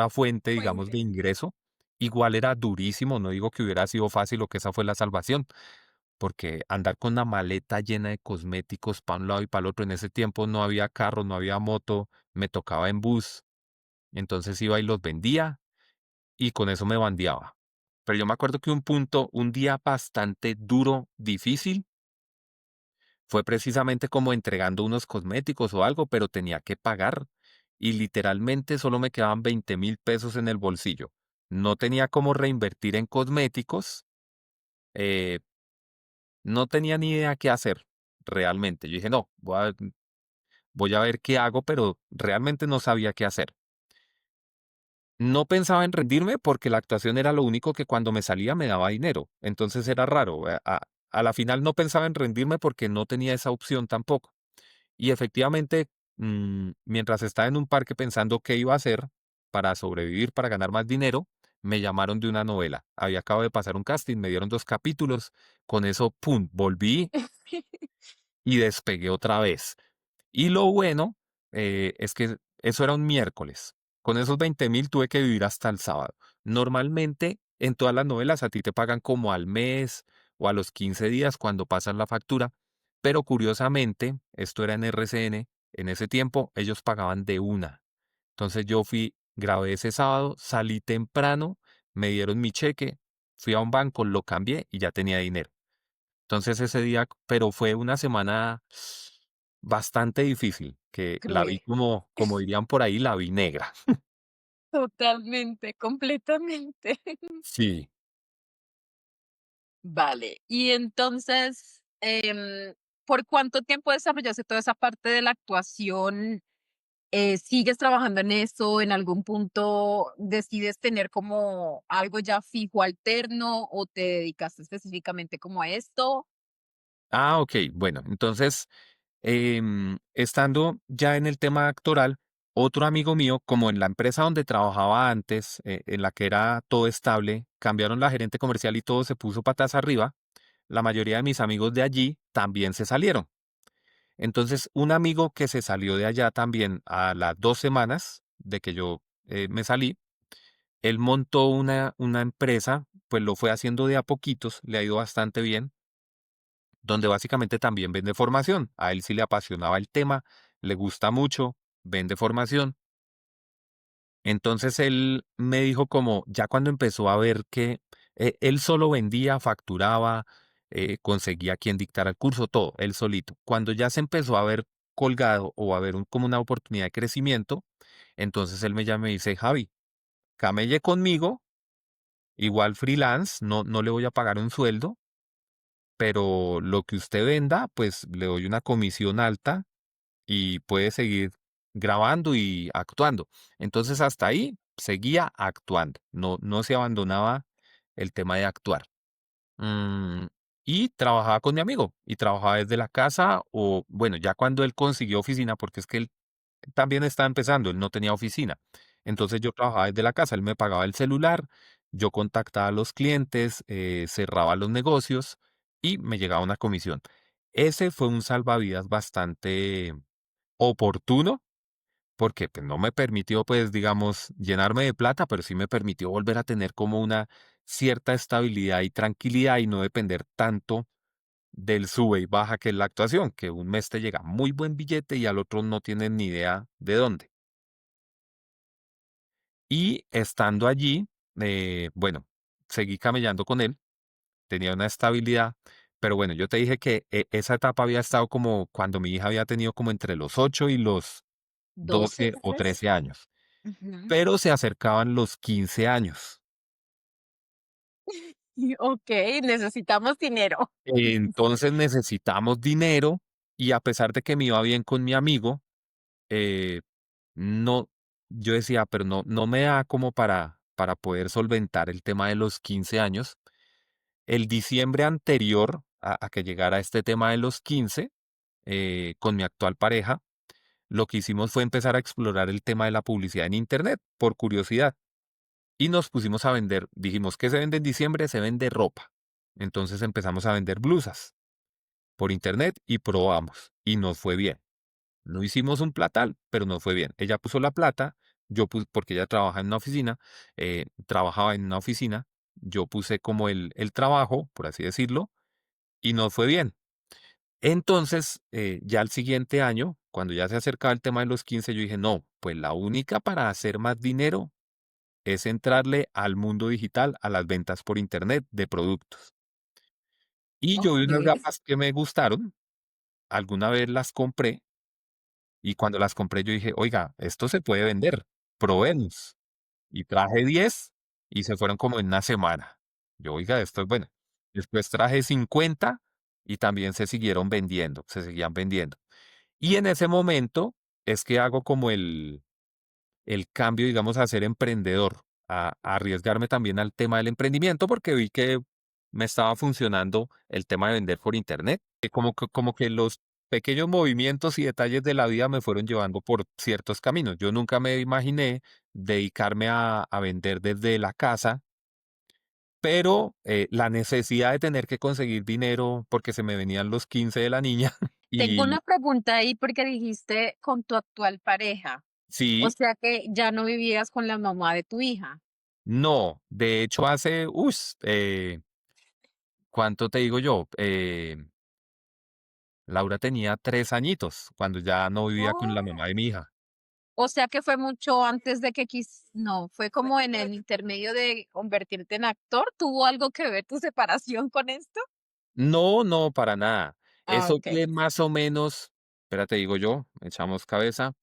fuente, digamos, de Fuente. ingreso. Igual era durísimo, no digo que hubiera sido fácil o que esa fue la salvación, porque andar con una maleta llena de cosméticos para un lado y para el otro, en ese tiempo no había carro, no había moto, me tocaba en bus, entonces iba y los vendía y con eso me bandeaba. Pero yo me acuerdo que un día bastante duro, difícil, fue precisamente como entregando unos cosméticos o algo, pero tenía que pagar y literalmente solo me quedaban 20.000 pesos en el bolsillo. No tenía cómo reinvertir en cosméticos, eh, no tenía ni idea qué hacer realmente. Yo dije, no, voy a ver qué hago, pero realmente no sabía qué hacer. No pensaba en rendirme porque la actuación era lo único que cuando me salía me daba dinero. Entonces era raro. A la final no pensaba en rendirme porque no tenía esa opción tampoco. Y efectivamente, mientras estaba en un parque pensando qué iba a hacer para sobrevivir, para ganar más dinero, me llamaron de una novela. Había acabado de pasar un casting, me dieron 2 capítulos. Con eso, ¡pum!, volví y despegué otra vez. Y lo bueno es que eso era un miércoles. Con esos 20.000 tuve que vivir hasta el sábado. Normalmente, en todas las novelas a ti te pagan como al mes o a los 15 días cuando pasan la factura, pero curiosamente, esto era en RCN, en ese tiempo ellos pagaban de una. Entonces yo grabé ese sábado, salí temprano, me dieron mi cheque, fui a un banco, lo cambié y ya tenía dinero. Entonces ese día, pero fue una semana bastante difícil, que la vi cruel. como dirían por ahí, la vi negra. Totalmente, completamente. Sí. Vale. Y entonces, ¿por cuánto tiempo desarrollaste toda esa parte de la actuación? ¿Sigues trabajando en eso? ¿En algún punto decides tener como algo ya fijo alterno o te dedicaste específicamente como a esto? Ok, bueno, entonces, estando ya en el tema actoral, otro amigo mío, como en la empresa donde trabajaba antes, en la que era todo estable, cambiaron la gerente comercial y todo se puso patas arriba, la mayoría de mis amigos de allí también se salieron. Entonces, un amigo que se salió de allá también a las 2 semanas de que yo me salí, él montó una empresa, pues lo fue haciendo de a poquitos, le ha ido bastante bien, donde básicamente también vende formación. A él sí le apasionaba el tema, le gusta mucho. vende formación. Entonces él me dijo como, ya cuando empezó a ver que él solo vendía, facturaba, conseguía quien dictara el curso, todo, él solito. Cuando ya se empezó a ver colgado o a ver como una oportunidad de crecimiento, entonces él me llama y me dice, Javi, camelle conmigo, igual freelance, no le voy a pagar un sueldo, pero lo que usted venda, pues le doy una comisión alta y puede seguir grabando y actuando. Entonces hasta ahí seguía actuando, no se abandonaba el tema de actuar. Mm, y trabajaba con mi amigo y trabajaba desde la casa o bueno, ya cuando él consiguió oficina, porque es que él también estaba empezando, él no tenía oficina. Entonces yo trabajaba desde la casa, él me pagaba el celular, yo contactaba a los clientes, cerraba los negocios y me llegaba una comisión. Ese fue un salvavidas bastante oportuno porque pues, no me permitió, pues, digamos, llenarme de plata, pero sí me permitió volver a tener como una cierta estabilidad y tranquilidad y no depender tanto del sube y baja que es la actuación, que un mes te llega muy buen billete y al otro no tienes ni idea de dónde. Y estando allí, bueno, seguí camellando con él, tenía una estabilidad, pero bueno, yo te dije que esa etapa había estado como cuando mi hija había tenido como entre los 8 y los 12, 12 o 13. 13 años, Ujú. pero se acercaban los 15 años. Y okey, necesitamos dinero. Entonces necesitamos dinero y a pesar de que me iba bien con mi amigo, eh, no, yo decía, pero no me da como para poder solventar el tema de los 15 años. El diciembre anterior a que llegara este tema de los 15, con mi actual pareja, lo que hicimos fue empezar a explorar el tema de la publicidad en Internet, por curiosidad. Y nos pusimos a vender, dijimos, ¿qué se vende en diciembre? Se vende ropa. Entonces empezamos a vender blusas por Internet y probamos. Y nos fue bien. No hicimos un platal, pero nos fue bien. Ella puso la plata, yo puse, porque ella trabaja en una oficina, trabajaba en una oficina, yo puse como el trabajo, por así decirlo, y nos fue bien. Entonces, ya el siguiente año, cuando ya se acercaba el tema de los 15, yo dije, no, pues la única para hacer más dinero es entrarle al mundo digital, a las ventas por internet de productos. Y yo vi unas Okey. gafas que me gustaron, alguna vez las compré y cuando las compré yo dije, oiga, esto se puede vender, probemos. Y traje 10 y se fueron como en una semana. Yo, oiga, esto es bueno. Después traje 50 y también se siguieron vendiendo, se seguían vendiendo. Y en ese momento es que hago como el cambio, digamos, a ser emprendedor, a arriesgarme también al tema del emprendimiento, porque vi que me estaba funcionando el tema de vender por internet, que como que los pequeños movimientos y detalles de la vida me fueron llevando por ciertos caminos. Yo nunca me imaginé dedicarme a vender desde la casa, pero la necesidad de tener que conseguir dinero porque se me venían los 15 de la niña Tengo y una pregunta ahí porque dijiste con tu actual pareja, o sí, sea que ya no vivías con la mamá de tu hija. no, de hecho hace, ¿cuánto te digo yo? Laura tenía 3 añitos cuando ya no vivía con la mamá Oh. de mi hija. O sea que fue mucho antes de que no, fue como en el intermedio de convertirte en actor, ¿tuvo algo que ver tu separación con esto? No, no, para nada. Ah, Eso okey, fue más o menos, espérate, digo yo, echamos cabeza.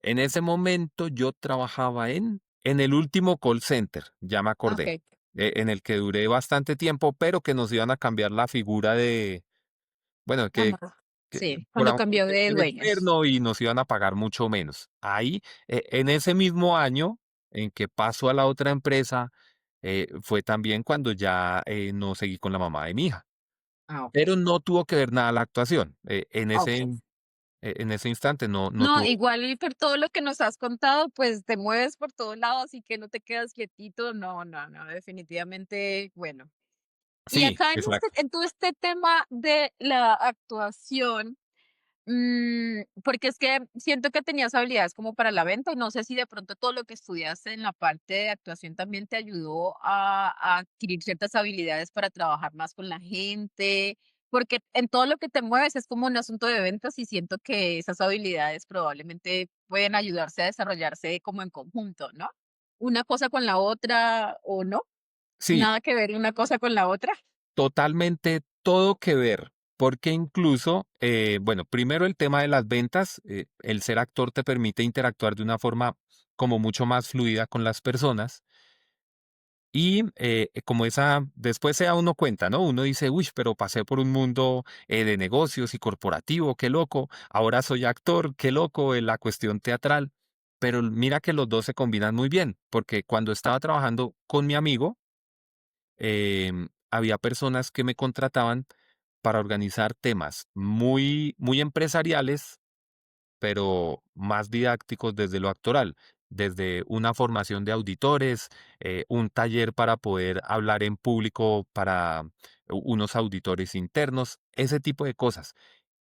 En ese momento yo trabajaba en el último call center, ya me acordé, okey. en el que duré bastante tiempo, pero que nos iban a cambiar la figura de, bueno, Ajá. que Sí, por cuando un cambió de tema dueños. externo y nos iban a pagar mucho menos. Ahí, en ese mismo año en que paso a la otra empresa, fue también cuando ya, no seguí con la mamá de mi hija, Ah, pero okey, no tuvo que ver nada la actuación. okey. En ese instante no No, tuvo. igual por todo lo que nos has contado, pues, te mueves por todos lados, así que no te quedas quietito. No, no, no, definitivamente, bueno. Y Sí, acá exacto. en todo este tema de la actuación. Porque es que siento que tenías habilidades como para la venta y no sé si de pronto todo lo que estudiaste en la parte de actuación también te ayudó a adquirir ciertas habilidades para trabajar más con la gente porque en todo lo que te mueves es como un asunto de ventas y siento que esas habilidades probablemente pueden ayudarse a desarrollarse como en conjunto, ¿no? Una cosa con la otra o no, Sí, nada que ver una cosa con la otra. totalmente todo que ver, porque incluso, bueno, primero el tema de las ventas, el ser actor te permite interactuar de una forma como mucho más fluida con las personas. Y como esa, después se da uno cuenta, ¿no? Uno dice, uy, pero pasé por un mundo de negocios y corporativo, qué loco. Ahora soy actor, qué loco, en la cuestión teatral. Pero mira que los dos se combinan muy bien, porque cuando estaba trabajando con mi amigo, había personas que me contrataban para organizar temas muy empresariales, pero más didácticos desde lo actoral, desde una formación de auditores, un taller para poder hablar en público para unos auditores internos, ese tipo de cosas.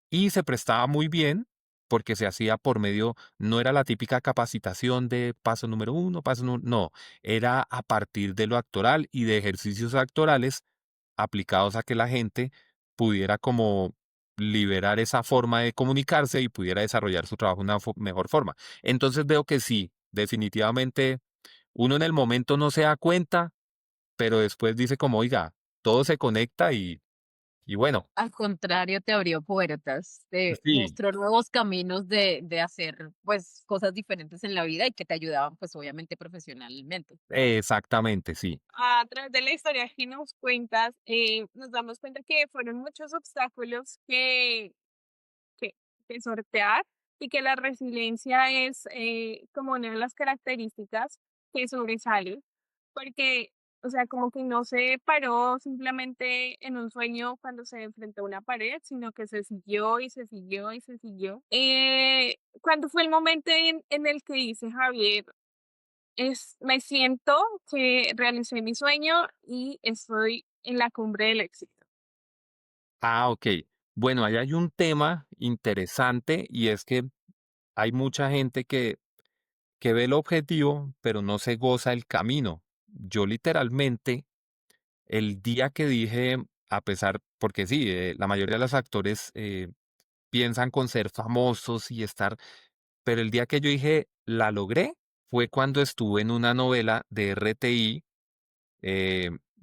Y se prestaba muy bien porque se hacía por medio, no era la típica capacitación de paso número uno, no, era a partir de lo actoral y de ejercicios actorales aplicados a que la gente pudiera como liberar esa forma de comunicarse y pudiera desarrollar su trabajo de una mejor forma. Entonces veo que sí, definitivamente uno en el momento no se da cuenta, pero después dice como, oiga, todo se conecta y bueno, Al contrario, te abrió puertas, te sí, mostró nuevos caminos de hacer, pues, cosas diferentes en la vida y que te ayudaban, pues, obviamente profesionalmente. exactamente, sí. A través de la historia que nos cuentas, nos damos cuenta que fueron muchos obstáculos que, que sortear y que la resiliencia es como una de las características que sobresale, porque, o sea, como que no se paró simplemente en un sueño cuando se enfrentó a una pared, sino que se siguió y se siguió y se siguió. ¿Cuándo fue el momento en el que dice Javier, me siento que realicé mi sueño y estoy en la cumbre del éxito? Ah, ok. Bueno, ahí hay un tema interesante y es que hay mucha gente que ve el objetivo, pero no se goza el camino. Yo literalmente, el día que dije, a pesar, porque sí, la mayoría de los actores piensan con ser famosos y estar, pero el día que yo dije, la logré, fue cuando estuve en una novela de RTI.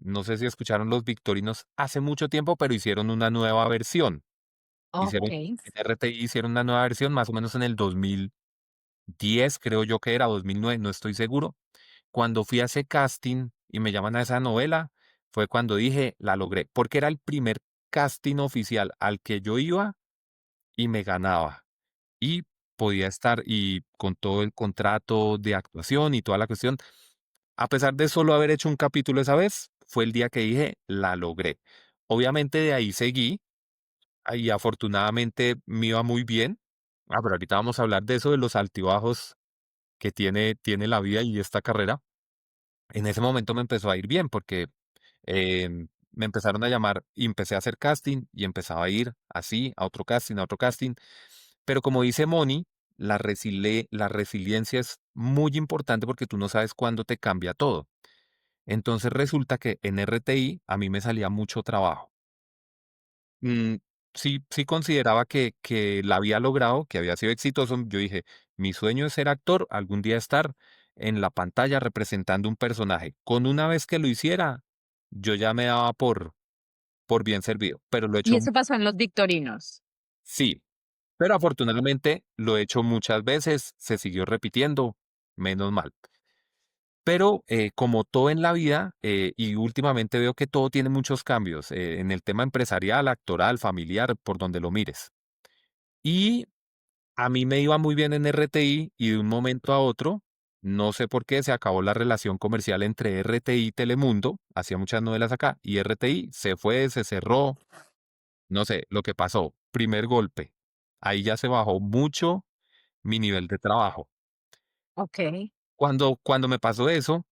No sé si escucharon Los Victorinos hace mucho tiempo, pero hicieron una nueva versión. Hicieron, Okey. en RTI hicieron una nueva versión más o menos en el 2010, creo yo que era, 2009, no estoy seguro. Cuando fui a ese casting y me llaman a esa novela, fue cuando dije, la logré, porque era el primer casting oficial al que yo iba y me ganaba. Y podía estar y con todo el contrato de actuación y toda la cuestión, a pesar de solo haber hecho un capítulo esa vez, fue el día que dije, la logré. Obviamente de ahí seguí y afortunadamente me iba muy bien. Ah, pero ahorita vamos a hablar de eso, de los altibajos que tiene la vida y esta carrera. En ese momento me empezó a ir bien porque me empezaron a llamar y empecé a hacer casting y empezaba a ir así a otro casting, a otro casting. Pero como dice Moni, la resiliencia es muy importante porque tú no sabes cuándo te cambia todo. Entonces resulta que en RTI a mí me salía mucho trabajo. Mm, sí consideraba que la había logrado, que había sido exitoso. Yo dije, mi sueño es ser actor, algún día estar en la pantalla representando un personaje. Con una vez que lo hiciera, yo ya me daba por bien servido, pero lo he Y hecho, eso pasó en Los Victorinos. sí, pero afortunadamente lo he hecho muchas veces, se siguió repitiendo, menos mal. Pero como todo en la vida, y últimamente veo que todo tiene muchos cambios, en el tema empresarial, actoral, familiar, por donde lo mires. Y a mí me iba muy bien en RTI y de un momento a otro, no sé por qué, se acabó la relación comercial entre RTI y Telemundo, hacía muchas novelas acá, y RTI se fue, se cerró, no sé, lo que pasó, primer golpe. Ahí ya se bajó mucho mi nivel de trabajo. Okey. Cuando me pasó eso,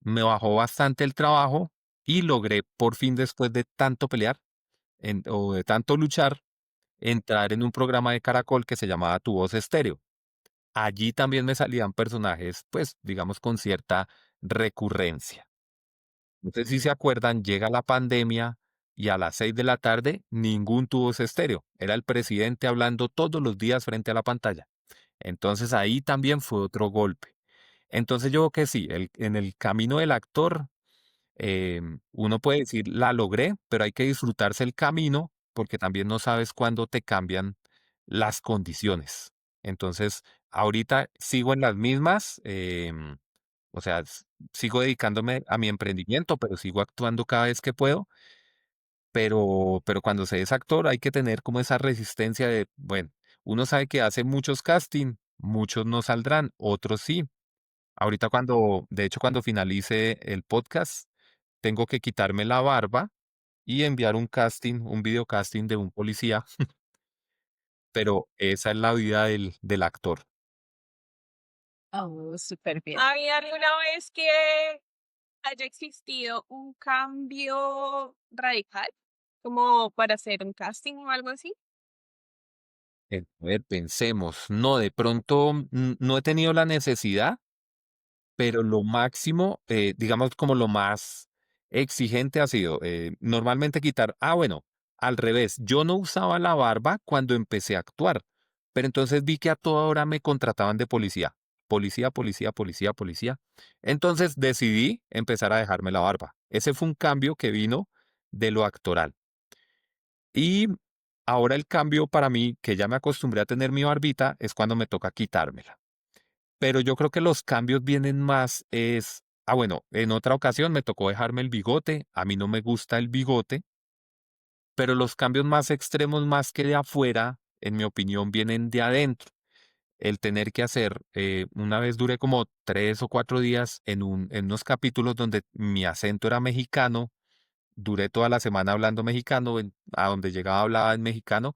me bajó bastante el trabajo y logré por fin, después de tanto pelear o de tanto luchar, entrar en un programa de Caracol que se llamaba Tu Voz Estéreo. Allí también me salían personajes, pues, digamos, con cierta recurrencia. No sé si se acuerdan, llega la pandemia y a las 6 de la tarde ningún tubo voz estéreo. Era el presidente hablando todos los días frente a la pantalla. Entonces ahí también fue otro golpe. Entonces yo creo que sí, en el camino del actor, uno puede decir, la logré, pero hay que disfrutarse el camino porque también no sabes cuándo te cambian las condiciones. Entonces, ahorita sigo en las mismas, o sea, sigo dedicándome a mi emprendimiento, pero sigo actuando cada vez que puedo. Pero cuando se es actor hay que tener como esa resistencia de, bueno, uno sabe que hace muchos casting, muchos no saldrán, otros sí. Ahorita de hecho, cuando finalice el podcast, tengo que quitarme la barba y enviar un casting, un video casting de un policía, pero esa es la vida del actor. Oh, súper bien. ¿Había alguna vez que haya existido un cambio radical, como para hacer un casting o algo así? A ver, pensemos, no, de pronto no he tenido la necesidad. Pero lo máximo, digamos, como lo más exigente ha sido, normalmente quitar, bueno, al revés, yo no usaba la barba cuando empecé a actuar, pero entonces vi que a toda hora me contrataban de policía, policía, policía, policía, policía. Entonces decidí empezar a dejarme la barba. Ese fue un cambio que vino de lo actoral. Y ahora el cambio para mí, que ya me acostumbré a tener mi barbita, es cuando me toca quitármela. Pero yo creo que los cambios vienen más bueno, en otra ocasión me tocó dejarme el bigote, a mí no me gusta el bigote, pero los cambios más extremos, más que de afuera, en mi opinión, vienen de adentro. El tener que hacer, una vez duré como 3 o 4 días en unos capítulos donde mi acento era mexicano, duré toda la semana hablando mexicano, a donde llegaba hablaba en mexicano,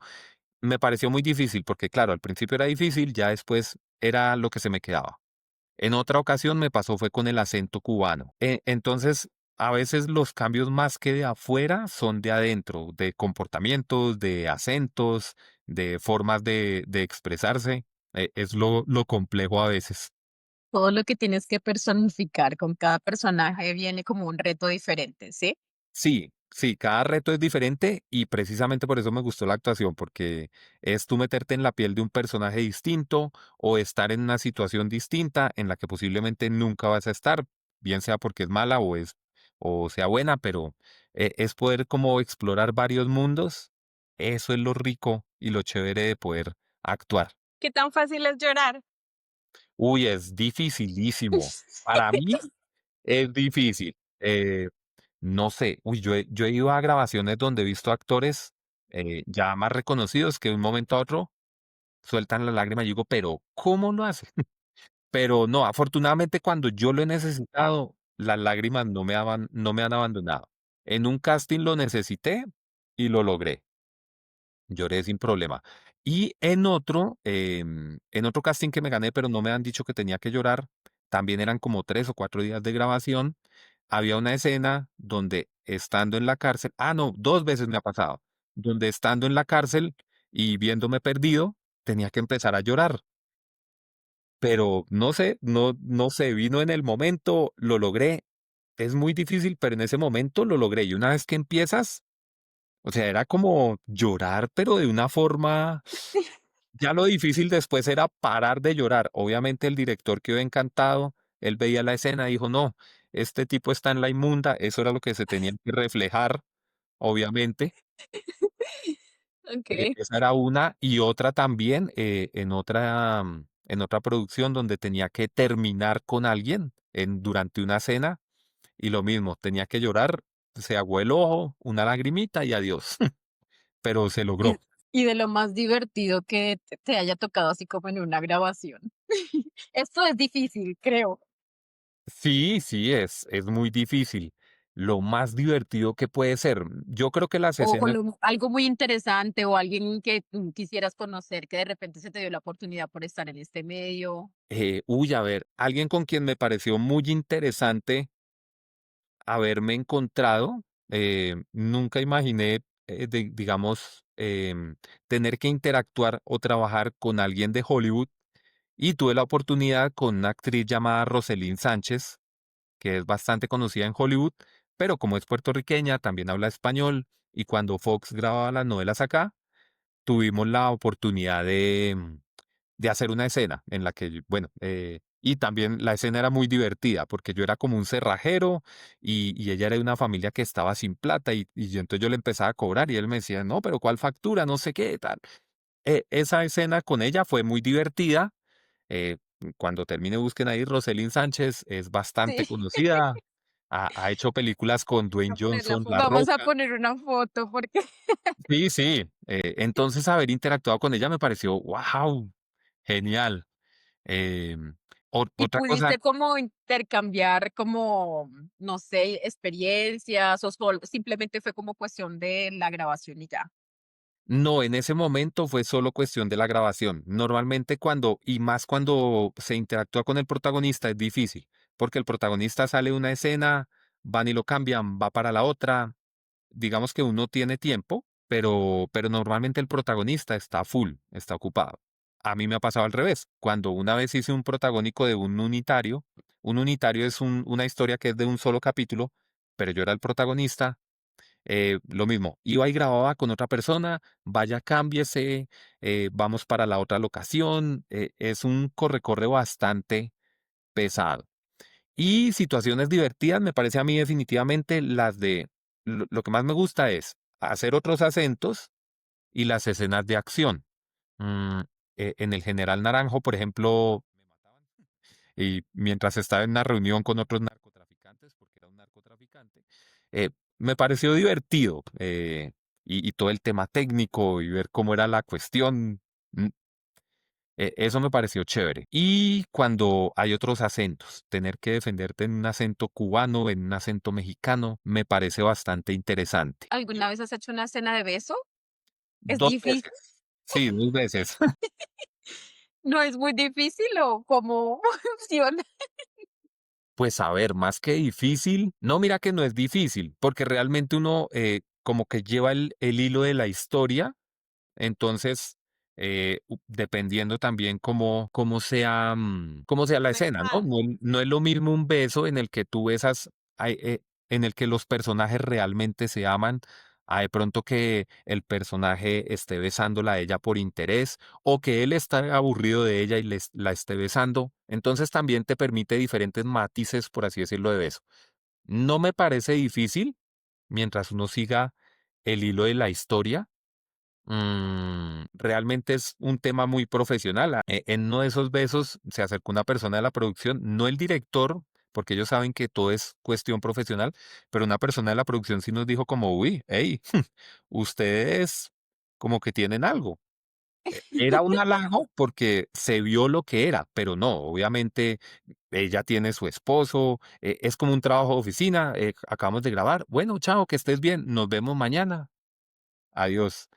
me pareció muy difícil porque claro, al principio era difícil, ya después era lo que se me quedaba. En otra ocasión me pasó fue con el acento cubano. Entonces, a veces los cambios más que de afuera son de adentro, de comportamientos, de acentos, de formas de expresarse. Es lo complejo a veces. Todo lo que tienes que personificar con cada personaje viene como un reto diferente, ¿sí? Sí, sí, cada reto es diferente y precisamente por eso me gustó la actuación, porque es tú meterte en la piel de un personaje distinto o estar en una situación distinta en la que posiblemente nunca vas a estar, bien sea porque es mala o sea buena, pero es poder como explorar varios mundos. Eso es lo rico y lo chévere de poder actuar. ¿Qué tan fácil es llorar? Uy, es dificilísimo. Para mí es difícil. No sé, uy, yo he ido a grabaciones donde he visto actores ya más reconocidos que de un momento a otro sueltan la lágrima y digo, pero ¿cómo lo hacen? Pero no, afortunadamente cuando yo lo he necesitado, las lágrimas no me han abandonado. En un casting lo necesité y lo logré. Lloré sin problema. Y en otro casting que me gané, pero no me han dicho que tenía que llorar, también eran como 3 o 4 días de grabación. Había una escena donde estando en la cárcel, no, 2 veces me ha pasado, donde estando en la cárcel y viéndome perdido, tenía que empezar a llorar. Pero no sé, no sé, vino en el momento, lo logré. Es muy difícil, pero en ese momento lo logré. Y una vez que empiezas, o sea, era como llorar, pero de una forma, ya lo difícil después era parar de llorar. Obviamente el director quedó encantado, él veía la escena y dijo, no, este tipo está en la inmunda, eso era lo que se tenía que reflejar, obviamente. Okay. Esa era una y otra también en otra producción donde tenía que terminar con alguien durante una cena y lo mismo, tenía que llorar, se aguó el ojo, una lagrimita y adiós, pero se Y, logró. y de lo más divertido que te haya tocado así como en una grabación. Esto es difícil, creo. Sí, sí, es muy difícil. Lo más divertido que puede ser. Yo creo que las O escenas, algo muy interesante o alguien que tú quisieras conocer que de repente se te dio la oportunidad por estar en este medio. a ver, alguien con quien me pareció muy interesante haberme encontrado, nunca imaginé, digamos, tener que interactuar o trabajar con alguien de Hollywood y tuve la oportunidad con una actriz llamada Roselyn Sánchez, que es bastante conocida en Hollywood, pero como es puertorriqueña, también habla español. y cuando Fox grababa las novelas acá, tuvimos la oportunidad de hacer una escena en la que, bueno, y también la escena era muy divertida porque yo era como un cerrajero y ella era de una familia que estaba sin plata entonces yo le empezaba a cobrar y él me decía, no, pero ¿cuál factura? No sé qué, tal. Esa escena con ella fue muy divertida. eh, Cuando termine busquen ahí, Roselyn Sánchez es bastante Sí. conocida, ha hecho películas con Dwayne A poner la Johnson, foto. La Vamos a Roca. poner una foto porque Sí, sí. Entonces haber interactuado con ella me pareció, wow, genial. Em, y Otra cosa, pudiste como intercambiar como, no sé, experiencias o simplemente fue como cuestión de la grabación y ya. no, en ese momento fue solo cuestión de la grabación. Normalmente y más cuando se interactúa con el protagonista, es difícil, porque el protagonista sale de una escena, van y lo cambian, va para la otra. Digamos que uno tiene tiempo, pero normalmente el protagonista está full, está ocupado. A mí me ha pasado al revés. Cuando una vez hice un protagónico de un unitario es una historia que es de un solo capítulo, pero yo era el protagonista. Lo mismo, iba y grababa con otra persona, vaya, cámbiese, vamos para la otra locación. Es un corre-corre bastante pesado. Y situaciones divertidas, me parece a mí definitivamente lo que más me gusta es hacer otros acentos y las escenas de acción. Mm, en el General Naranjo, por ejemplo, me mataban. Y mientras estaba en una reunión con otros narcotraficantes, porque era un narcotraficante, eh, me pareció divertido, y todo el tema técnico y ver cómo era la cuestión. mm, Eso me pareció chévere. Y cuando hay otros acentos, tener que defenderte en un acento cubano, en un acento mexicano, me parece bastante interesante. ¿Alguna vez has hecho una escena de beso? ¿Es Dos difícil? veces. Sí, dos veces. ¿No es muy difícil o cómo funciona? Pues a ver, más que difícil, no, mira que no es difícil, porque realmente uno como que lleva el hilo de la historia. Entonces, dependiendo también cómo sea la escena, ¿no? Mensaje. No es lo mismo un beso en el que tú besas, en el que los personajes realmente se aman, a de pronto que el personaje esté besándola a ella por interés o que él está aburrido de ella y la esté besando. Entonces también te permite diferentes matices, por así decirlo, de beso. No me parece difícil mientras uno siga el hilo de la historia. Realmente es un tema muy profesional. En uno de esos besos se acercó una persona de la producción, no el director, porque ellos saben que todo es cuestión profesional, pero una persona de la producción sí nos dijo como, uy, hey, ustedes como que tienen algo. Era un halago porque se vio lo que era, pero no, obviamente ella tiene su esposo, es como un trabajo de oficina, acabamos de grabar, bueno, chao, que estés bien, nos vemos mañana, adiós.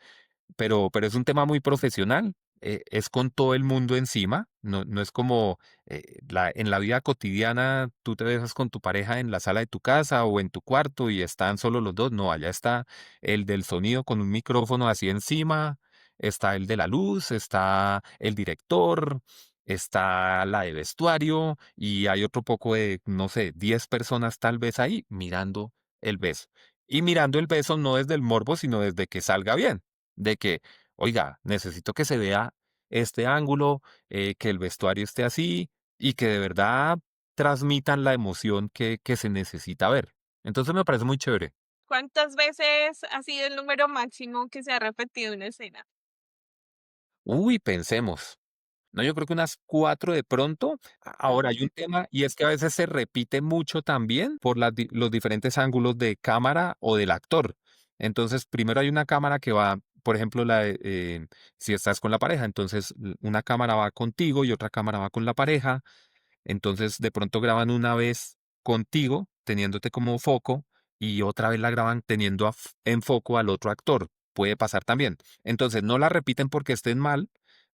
Pero es un tema muy profesional, es con todo el mundo encima, no es como en la vida cotidiana tú te besas con tu pareja en la sala de tu casa o en tu cuarto y están solo los dos, no, allá está el del sonido con un micrófono así encima, está el de la luz, está el director, está la de vestuario y hay otro poco de, no sé, 10 personas tal vez ahí mirando el beso. Y mirando el beso no desde el morbo, sino desde que salga bien de que, oiga, necesito que se vea este ángulo, que el vestuario esté así y que de verdad transmitan la emoción que se necesita ver. Entonces me parece muy chévere. ¿Cuántas veces ha sido el número máximo que se ha repetido una escena? Uy, pensemos. No, yo creo que unas 4 de pronto. Ahora hay un tema y es que a veces se repite mucho también por los diferentes ángulos de cámara o del actor. Entonces, primero hay una cámara que va, por ejemplo, si estás con la pareja, entonces una cámara va contigo y otra cámara va con la pareja. Entonces, de pronto graban una vez contigo, teniéndote como foco, y otra vez la graban teniendo en foco al otro actor. Puede pasar también. Entonces, no la repiten porque estén mal,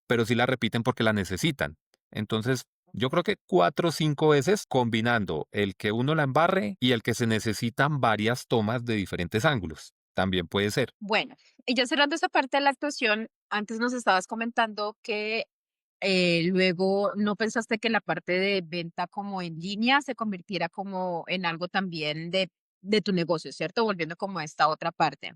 pero sí la repiten porque la necesitan. Entonces, yo creo que 4 o 5 veces combinando el que uno la embarre y el que se necesitan varias tomas de diferentes ángulos. También puede ser. Bueno, y ya cerrando esa parte de la actuación, antes nos estabas comentando que luego no pensaste que la parte de venta como en línea se convirtiera como en algo también de tu negocio, ¿cierto? Volviendo como a esta otra parte.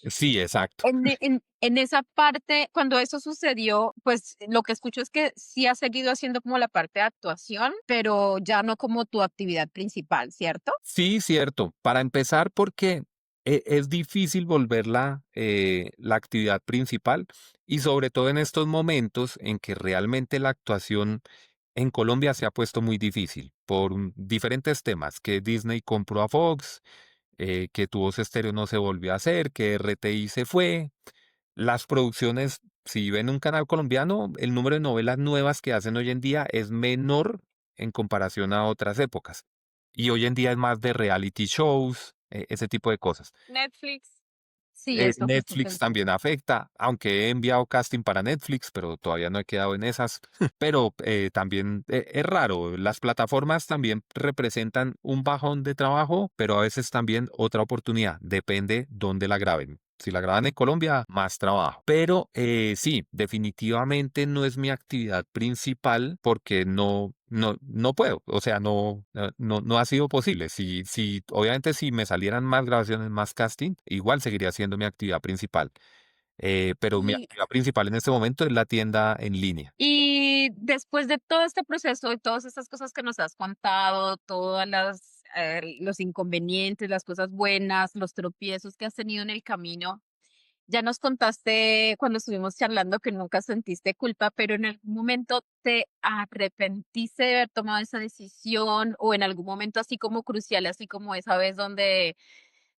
Sí, exacto. En esa parte, cuando eso sucedió, pues lo que escucho es que sí has seguido haciendo como la parte de actuación, pero ya no como tu actividad principal, ¿cierto? Sí, cierto. Para empezar, porque es difícil volverla la actividad principal y sobre todo en estos momentos en que realmente la actuación en Colombia se ha puesto muy difícil por diferentes temas, que Disney compró a Fox, que Tu Voz Estéreo no se volvió a hacer, que RTI se fue. Las producciones, si ven un canal colombiano, el número de novelas nuevas que hacen hoy en día es menor en comparación a otras épocas. Y hoy en día es más de reality shows, ese tipo de cosas. Netflix. Sí, eso justo Netflix pensé. también afecta, aunque he enviado casting para Netflix, pero todavía no he quedado en esas. Pero también es raro, las plataformas también representan un bajón de trabajo, pero a veces también otra oportunidad, depende dónde la graben. Si la graban en Colombia, más trabajo. Pero sí, definitivamente no es mi actividad principal porque no puedo. O sea, no ha sido posible. Obviamente si me salieran más grabaciones, más casting, igual seguiría siendo mi actividad principal. Pero mi Y, actividad principal en este momento es la tienda en línea. y después de todo este proceso y todas estas cosas que nos has contado, todas los inconvenientes, las cosas buenas, los tropiezos que has tenido en el camino, ya nos contaste cuando estuvimos charlando que nunca sentiste culpa, pero en algún momento te arrepentiste de haber tomado esa decisión o en algún momento así como crucial, así como esa vez donde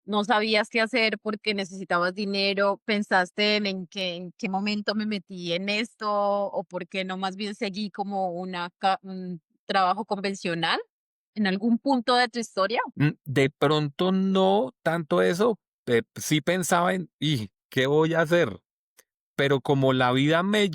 no sabías qué hacer porque necesitabas dinero, pensaste en qué momento me metí en esto o por qué no más bien seguí como un trabajo convencional en algún punto de tu historia. De pronto no tanto eso, sí pensaba ¿y qué voy a hacer? Pero como la vida me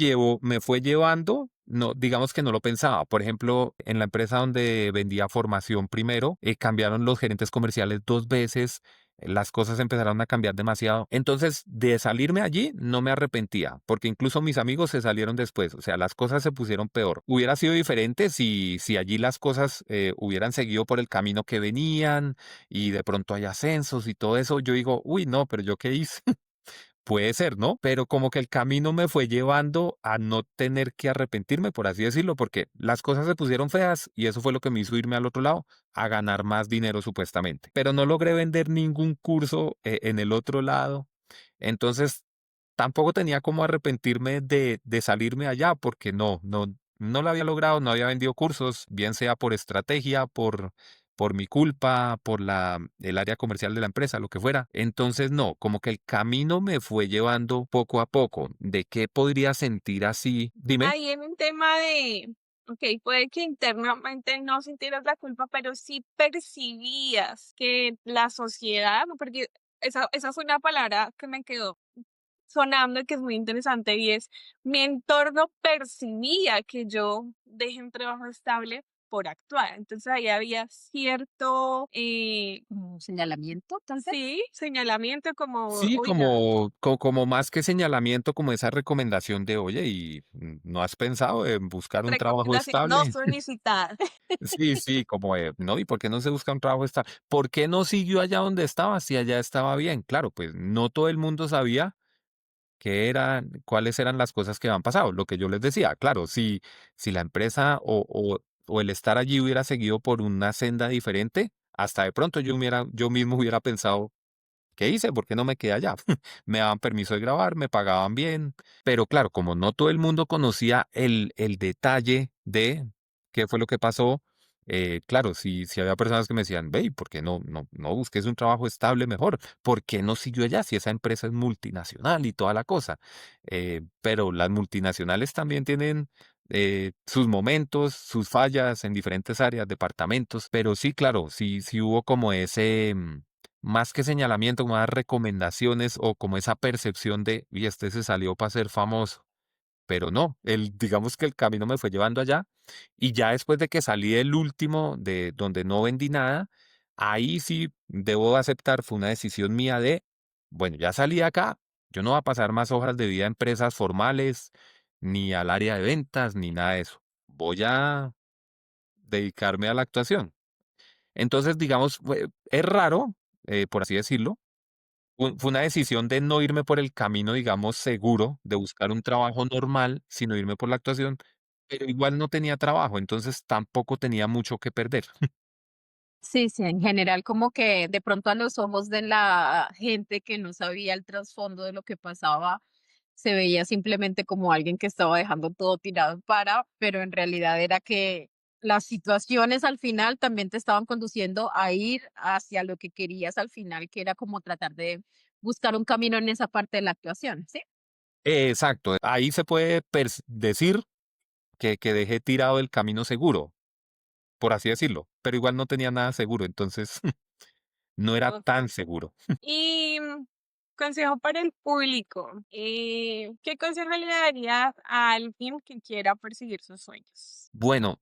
fue llevando, no, digamos que no lo pensaba. Por ejemplo, en la empresa donde vendía formación primero, cambiaron los gerentes comerciales 2 veces, las cosas empezaron a cambiar demasiado. Entonces, de salirme allí, no me arrepentía, porque incluso mis amigos se salieron después. O sea, las cosas se pusieron peor. Hubiera sido diferente si allí las cosas hubieran seguido por el camino que venían y de pronto hay ascensos y todo eso. Yo digo, uy, no, pero ¿yo qué hice? Puede ser, ¿no? Pero como que el camino me fue llevando a no tener que arrepentirme, por así decirlo, porque las cosas se pusieron feas y eso fue lo que me hizo irme al otro lado, a ganar más dinero supuestamente. Pero no logré vender ningún curso en el otro lado. Entonces, tampoco tenía como arrepentirme de salirme allá porque no lo había logrado, no había vendido cursos, bien sea por estrategia, por mi culpa, por el área comercial de la empresa, lo que fuera. Entonces, no, como que el camino me fue llevando poco a poco. ¿De qué podría sentir así? Dime. Ahí en un tema de, ok, puede que internamente no sintieras la culpa, pero sí percibías que la sociedad, porque esa fue una palabra que me quedó sonando y que es muy interesante y es mi entorno percibía que yo dejé un trabajo estable por actuar. Entonces ahí había cierto, Como señalamiento, tal vez. sí, señalamiento como, Sí, oiga, como más que señalamiento, como esa recomendación de, oye, ¿y no has pensado en buscar un trabajo recomendación no estable? solicitada. Sí, sí, como, no, ¿y por qué no se busca un trabajo estable? ¿Por qué no siguió allá donde estaba si allá estaba bien? Claro, pues no todo el mundo sabía cuáles eran las cosas que habían pasado. Lo que yo les decía, claro, si la empresa o el estar allí hubiera seguido por una senda diferente, hasta de pronto yo mismo hubiera pensado, ¿qué hice? ¿Por qué no me quedé allá? Me daban permiso de grabar, me pagaban bien, pero claro, como no todo el mundo conocía el detalle de qué fue lo que pasó, claro, si había personas que me decían, ve, ¿y ¿por qué no busques un trabajo estable mejor? ¿Por qué no siguió allá si esa empresa es multinacional y toda la cosa? Pero las multinacionales también tienen sus momentos, sus fallas en diferentes áreas, departamentos, pero sí, claro, sí hubo como más que señalamiento, más recomendaciones o como esa percepción de, y este se salió para ser famoso. Pero no, digamos que el camino me fue llevando allá y ya después de que salí del último, de donde no vendí nada, ahí sí debo aceptar, fue una decisión mía de, bueno, ya salí acá, yo no voy a pasar más hojas de vida a empresas formales, ni al área de ventas, ni nada de eso. Voy a dedicarme a la actuación. Entonces, digamos, es raro, por así decirlo, fue una decisión de no irme por el camino, digamos, seguro, de buscar un trabajo normal, sino irme por la actuación, pero igual no tenía trabajo, entonces tampoco tenía mucho que perder. Sí, sí, en general como que de pronto a los ojos de la gente que no sabía el trasfondo de lo que pasaba, se veía simplemente como alguien que estaba dejando todo tirado para, pero en realidad era que las situaciones al final también te estaban conduciendo a ir hacia lo que querías al final, que era como tratar de buscar un camino en esa parte de la actuación, ¿sí? Exacto, ahí se puede decir que dejé tirado el camino seguro, por así decirlo, pero igual no tenía nada seguro, entonces no era Ok. tan seguro. Y consejo para el público. ¿Qué consejo le darías a alguien que quiera perseguir sus sueños? Bueno,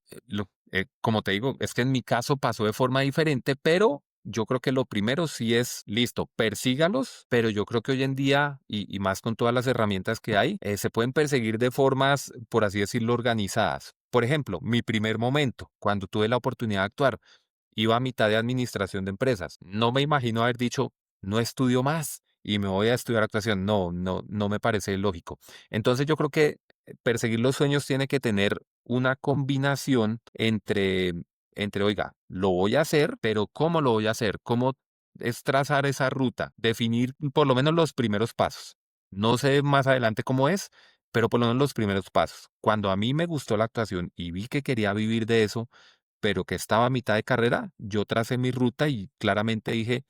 como te digo, es que en mi caso pasó de forma diferente, pero yo creo que lo primero sí es, listo, persígalos, pero yo creo que hoy en día, y más con todas las herramientas que hay, se pueden perseguir de formas, por así decirlo, organizadas. Por ejemplo, mi primer momento, cuando tuve la oportunidad de actuar, iba a mitad de administración de empresas. No me imagino haber dicho, no estudio más y me voy a estudiar actuación. No, no, no me parece lógico. Entonces yo creo que perseguir los sueños tiene que tener una combinación entre, oiga, lo voy a hacer, pero ¿cómo lo voy a hacer? ¿Cómo es trazar esa ruta? Definir por lo menos los primeros pasos. No sé más adelante cómo es, pero por lo menos los primeros pasos. Cuando a mí me gustó la actuación y vi que quería vivir de eso, pero que estaba a mitad de carrera, yo tracé mi ruta y claramente dije,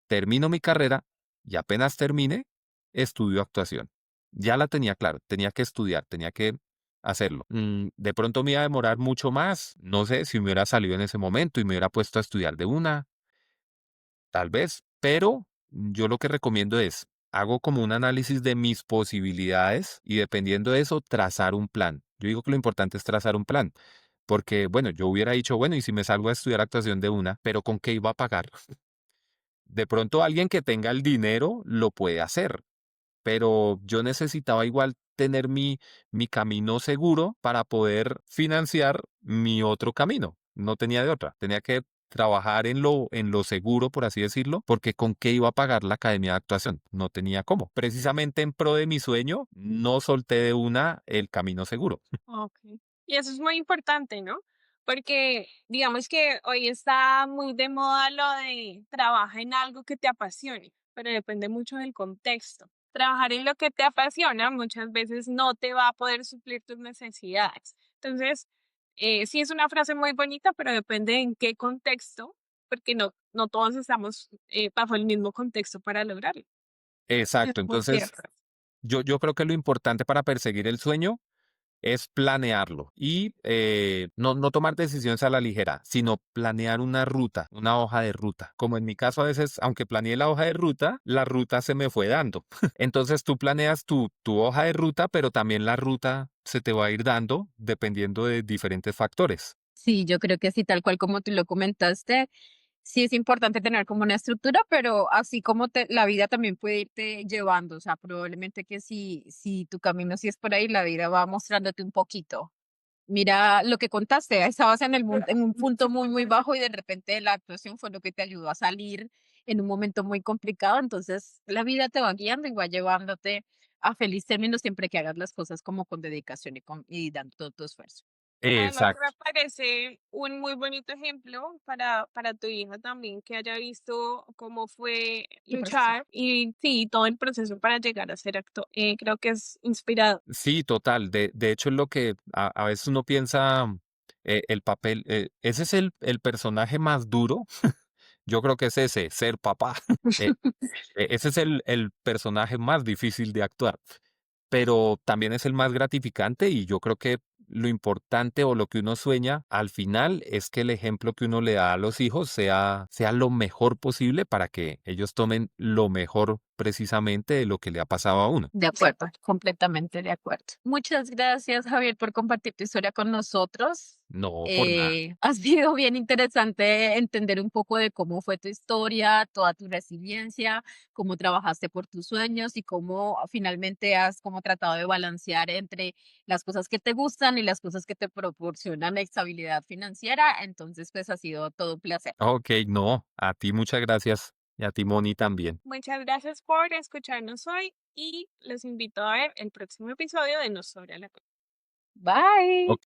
termino mi carrera y apenas termine, estudio actuación. Ya la tenía claro, tenía que estudiar, tenía que hacerlo. De pronto me iba a demorar mucho más, no sé si me hubiera salido en ese momento y me hubiera puesto a estudiar de una, tal vez, pero yo lo que recomiendo es, hago como un análisis de mis posibilidades y dependiendo de eso, trazar un plan. Yo digo que lo importante es trazar un plan. Porque, bueno, yo hubiera dicho, bueno, y si me salgo a estudiar actuación de una, pero ¿con qué iba a pagar? De pronto alguien que tenga el dinero lo puede hacer, pero yo necesitaba igual tener mi camino seguro para poder financiar mi otro camino. No tenía de otra. Tenía que trabajar en lo seguro, por así decirlo, porque ¿con qué iba a pagar la academia de actuación? No tenía cómo. Precisamente en pro de mi sueño, no solté de una el camino seguro. Okay. Y eso es muy importante, ¿no? Porque digamos que hoy está muy de moda lo de trabaja en algo que te apasione, pero depende mucho del contexto. Trabajar en lo que te apasiona muchas veces no te va a poder suplir tus necesidades. Entonces, sí es una frase muy bonita, pero depende en qué contexto, porque no todos estamos bajo el mismo contexto para lograrlo. Es Exacto. muy Entonces, cierto. yo creo que lo importante para perseguir el sueño es planearlo y no tomar decisiones a la ligera, sino planear una ruta, una hoja de ruta. Como en mi caso a veces, aunque planeé la hoja de ruta, la ruta se me fue dando. Entonces tú planeas tu hoja de ruta, pero también la ruta se te va a ir dando dependiendo de diferentes factores. Sí, yo creo que sí, tal cual como tú lo comentaste, sí es importante tener como una estructura, pero así como la vida también puede irte llevando, o sea, probablemente que si tu camino sí es por ahí, la vida va mostrándote un poquito. Mira lo que contaste, estabas en un punto muy, muy bajo y de repente la actuación fue lo que te ayudó a salir en un momento muy complicado, entonces la vida te va guiando y va llevándote a feliz término siempre que hagas las cosas como con dedicación y dando todo tu esfuerzo. Además, me Exacto. parece un muy bonito ejemplo para tu hija también, que haya visto cómo fue Tu proceso. luchar y sí, todo el proceso para llegar a ser actor. Creo que es inspirador. Sí, total. De hecho, es lo que a veces uno piensa, el papel, ese es el personaje más duro. Yo creo que es ese, ser papá. Eh, ese es el personaje más difícil de actuar, pero también es el más gratificante y yo creo que lo importante o lo que uno sueña al final es que el ejemplo que uno le da a los hijos sea lo mejor posible para que ellos tomen lo mejor precisamente de lo que le ha pasado a uno. De acuerdo, completamente de acuerdo. Muchas gracias, Javier, por compartir tu historia con nosotros. No, por nada. Ha sido bien interesante entender un poco de cómo fue tu historia, toda tu resiliencia, cómo trabajaste por tus sueños y cómo finalmente has como tratado de balancear entre las cosas que te gustan y las cosas que te proporcionan estabilidad financiera. Entonces, pues ha sido todo un placer. Ok, no, a ti muchas gracias Y a ti, Moni, también. Muchas gracias por escucharnos hoy y los invito a ver el próximo episodio de Nos Sobra la Cuenta. Bye. Ok.